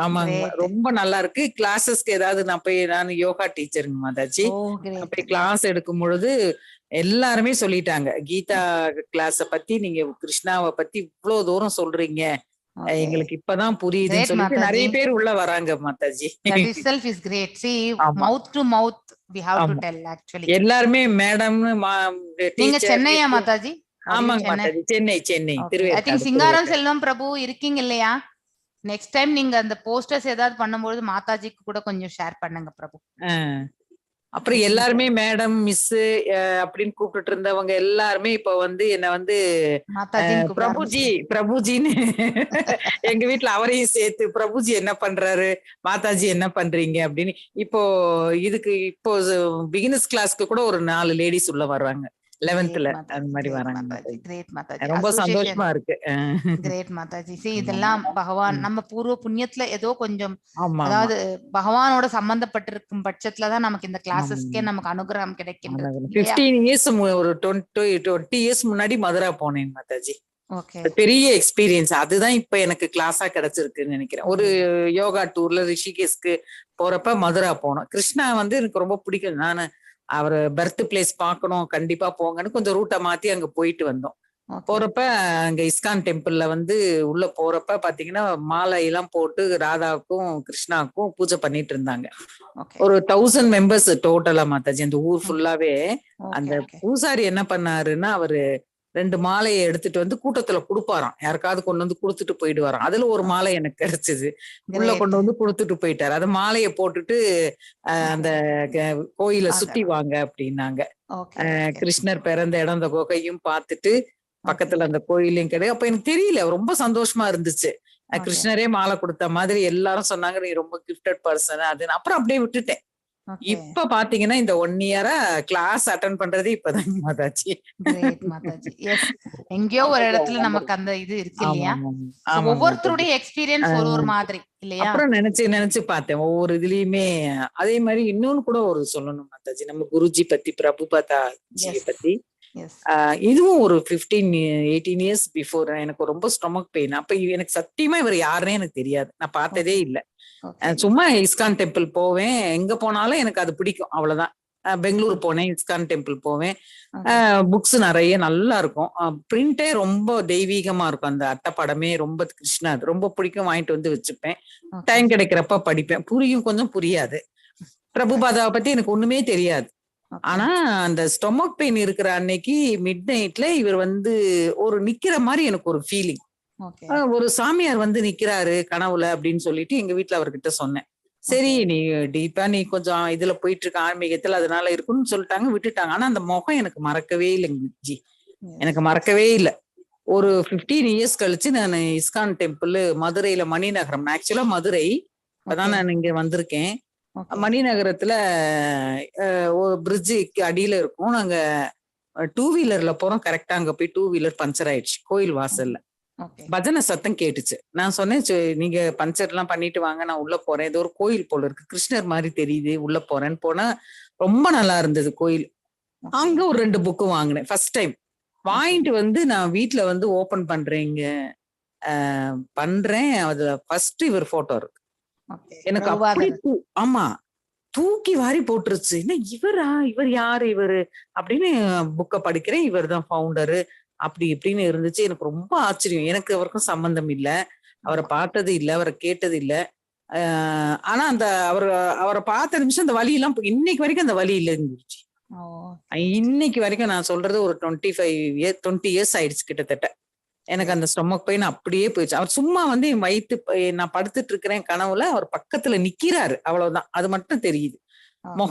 ஆமாங்க, ரொம்ப நல்லா இருக்கு. கிளாஸஸ்க்கு ஏதாவது நான் யோகா டீச்சருங்க மாதாஜி. போய் கிளாஸ் எடுக்கும் பொழுது எல்லாருமே சொல்லிட்டாங்க, கீதா கிளாஸ பத்தி நீங்க கிருஷ்ணாவை பத்தி இவ்வளவு தூரம் சொல்றீங்க, எங்களுக்கு இப்பதான் புரியுதுன்னு சொல்லிட்டு நிறைய பேர் உள்ள வராங்க மாதாஜி. எல்லாருமே மேடம். நீங்க சென்னையா மாதாஜி? ஆமாங்க மாதாஜி, சென்னை திருவேற்காடு. சிங்காரம் செல்வம் பிரபு இருக்கீங்க இல்லையா? நெக்ஸ்ட் டைம் நீங்க அந்த போஸ்டர்ஸ் ஏதாவது பண்ணும்போது மாதாஜிக்கு கூட கொஞ்சம் ஷேர் பண்ணுங்க பிரபு. அப்புறம் எல்லாருமே மேடம் மிஸ் அப்படின்னு கூப்பிட்டு இருந்தவங்க எல்லாருமே இப்ப என்ன பிரபுஜின்னு எங்க வீட்டுல அவரையும் சேர்த்து பிரபுஜி என்ன பண்றாரு, மாதாஜி என்ன பண்றீங்க அப்படின்னு. இப்போ பிகினர்ஸ் கிளாஸ்க்கு கூட ஒரு 4 லேடிஸ் உள்ள வர்றாங்க 11th அந்த மாதிரி வராங்க. ரொம்ப சந்தோஷமா இருக்கு. கிரேட் மாதாஜி. இதெல்லாம் பகவான் நம்ம பூர்வ புண்ணியத்துல ஏதோ கொஞ்சம், அதாவது பகவானோட சம்பந்தப்பட்டிருக்கும் பட்சத்துலதான் நமக்கு இந்த கிளாஸஸ்க்கே நமக்கு அனுகிரகம் கிடைக்கின்றது. 15 years ஒரு 20 years முன்னாடி மதுரா போனேன் மாதாஜி. பெரிய எக்ஸ்பீரியன்ஸ். அதுதான் இப்ப எனக்கு கிளாஸா கிடைச்சிருக்குன்னு நினைக்கிறேன். ஒரு யோகா டூர்ல ரிஷிகேஷ்க்கு போறப்ப மதுரா போனோம். கிருஷ்ணா எனக்கு ரொம்ப பிடிக்கும். நானு அவர் பர்த் பிளேஸ் பாக்கணும், கண்டிப்பா போங்கன்னு கொஞ்சம் ரூட்டை மாத்தி அங்க போயிட்டு வந்தோம். போறப்ப அங்க இஸ்கான் டெம்பிள்ல உள்ள போறப்ப பாத்தீங்கன்னா மாலை எல்லாம் போட்டு ராதாவுக்கும் கிருஷ்ணாவுக்கும் பூஜை பண்ணிட்டு இருந்தாங்க. ஒரு 1000 members டோட்டலா மாதாஜி. அந்த ஊர் ஃபுல்லாவே. அந்த பூசாரி என்ன பண்ணாருன்னா, அவரு 2 மாலையை எடுத்துட்டு கூட்டத்துல கொடுப்பாராம். யாருக்காவது கொண்டு கொடுத்துட்டு போயிட்டு வரான். அதுல ஒரு மாலை எனக்கு கிடைச்சது. உள்ள கொண்டு கொடுத்துட்டு போயிட்டாரு. அது மாலையை போட்டுட்டு அந்த கோயிலை சுத்தி வாங்க அப்படின்னாங்க. கிருஷ்ணர் பிறந்த இடம் அந்த குகையும் பார்த்துட்டு பக்கத்துல அந்த கோயிலையும் கிடையாது. அப்ப எனக்கு தெரியல, ரொம்ப சந்தோஷமா இருந்துச்சு. கிருஷ்ணரே மாலை கொடுத்த மாதிரி எல்லாரும் சொன்னாங்க, நீ ரொம்ப கிஃப்டட் பர்சன் அதுன்னு. அப்புறம் அப்படியே விட்டுட்டேன். இப்ப பாத்தீங்கன்னா இந்த 1 year கிளாஸ் அட்டெண்ட் பண்றது இப்பதான் மாதாஜி. எங்கயோ ஒரு இடத்துல நமக்கு அந்த இது இருக்கு இல்லையா? ஒவ்வொருத்தருடைய எக்ஸ்பீரியன்ஸ் ஒரு மாதிரி இல்லையா? அப்புறம் நினைச்சு பார்த்தேன் ஒவ்வொரு இதுலயுமே. அதே மாதிரி இன்னொன்னு கூட ஒரு சொல்லணும் மாதாஜி, நம்ம குருஜி பத்தி, பிரபுபாதா ஜியை பத்தி. இதுவும் ஒரு 15-18 years பிஃபோர் எனக்கு ரொம்ப ஸ்டொமக் பெயின். அப்ப எனக்கு சத்தியமா இவர் யாருன்னே எனக்கு தெரியாது, நான் பார்த்ததே இல்லை. சும்மா இஸ்கான் டெம்பிள் போவேன், எங்க போனாலும் எனக்கு அது பிடிக்கும், அவ்வளவுதான். பெங்களூர் போனேன், இஸ்கான் டெம்பிள் போவேன். புக்ஸ் நிறைய நல்லா இருக்கும், பிரிண்டே ரொம்ப தெய்வீகமா இருக்கும். அந்த அட்டைப்படமே ரொம்ப கிருஷ்ணா ரொம்ப பிடிக்கும், வாங்கிட்டு வச்சுப்பேன். டைம் கிடைக்கிறப்ப படிப்பேன். புரியும், கொஞ்சம் புரியாது. பிரபுபாதாவை பத்தி எனக்கு ஒண்ணுமே தெரியாது. ஆனா அந்த ஸ்டொமக் பெயின் இருக்கிற அன்னைக்கு மிட் நைட்ல இவர் ஒரு நிக்கிற மாதிரி எனக்கு ஒரு ஃபீலிங். ஒரு சாமியார் நிக்கிறாரு கனவுல அப்படின்னு சொல்லிட்டு எங்க வீட்டுல அவர்கிட்ட சொன்னேன். சரி, நீ டீப்பா நீ கொஞ்சம் இதுல போயிட்டு இருக்க ஆன்மீகத்துல, அதனால இருக்குன்னு சொல்லிட்டாங்க, விட்டுட்டாங்க. ஆனா அந்த முகம் எனக்கு மறக்கவே இல்லைங்க ஜி, எனக்கு மறக்கவே இல்லை. ஒரு 15 years கழிச்சு நான் இஸ்கான் டெம்பிள் மதுரையில மணிநகரம், ஆக்சுவலா மதுரை, அப்பதான் நான் இங்க வந்திருக்கேன். மணிநகரத்துல ஒரு பிரிட்ஜுக்கு அடியில இருக்கும். நாங்க 2 wheelerல போறோம். கரெக்டா அங்க போய் 2 wheeler பஞ்சர் ஆயிடுச்சு கோயில் வாசல்ல. பஜனை சத்தம் கேட்டுச்சு. நான் சொன்னேன், நீங்க பஞ்சர் எல்லாம் பண்ணிட்டு வாங்க, நான் உள்ள போறேன், ஏதோ ஒரு கோயில் போல இருக்கு, கிருஷ்ணர் மாதிரி தெரியுது, உள்ள போறேன்னு போனா ரொம்ப நல்லா இருந்தது கோயில். அங்க ஒரு 2 புக்கு வாங்கினேன் ஃபர்ஸ்ட் டைம். வாங்கிட்டு நான் வீட்டுல ஓபன் பண்றேங்க பண்றேன். அதுல ஃபர்ஸ்ட் இவர் போட்டோ இருக்கு. எனக்கு அப்படி ஆமா தூக்கி வாரி போட்டுருச்சு. என்ன இவர் யாரு இவரு அப்படின்னு புக்க படிக்கிறேன். இவர் தான் ஃபவுண்டரு அப்படி இப்படின்னு இருந்துச்சு. எனக்கு ரொம்ப ஆச்சரியம். எனக்கு அவருக்கும் சம்பந்தம் இல்லை, அவரை பார்த்தது இல்லை, அவரை கேட்டது இல்லை. ஆனா அந்த அவரை பார்த்த நிமிஷம் அந்த வலி எல்லாம் இன்னைக்கு வரைக்கும் அந்த வலி இல்லைன்னு. இன்னைக்கு வரைக்கும் நான் சொல்றது ஒரு 20 இயர்ஸ் ஆயிடுச்சு கிட்டத்தட்ட. எனக்கு அந்த ஸ்டொமக் பெயின் அப்படியே போயிடுச்சு. அவர் சும்மா வந்து என் வயிற்று நான் படுத்துட்டு இருக்கிறேன் கனவுல அவர் பக்கத்துல நிக்கிறாரு, அவ்வளவுதான். அது மட்டும் தெரியுது. முகம்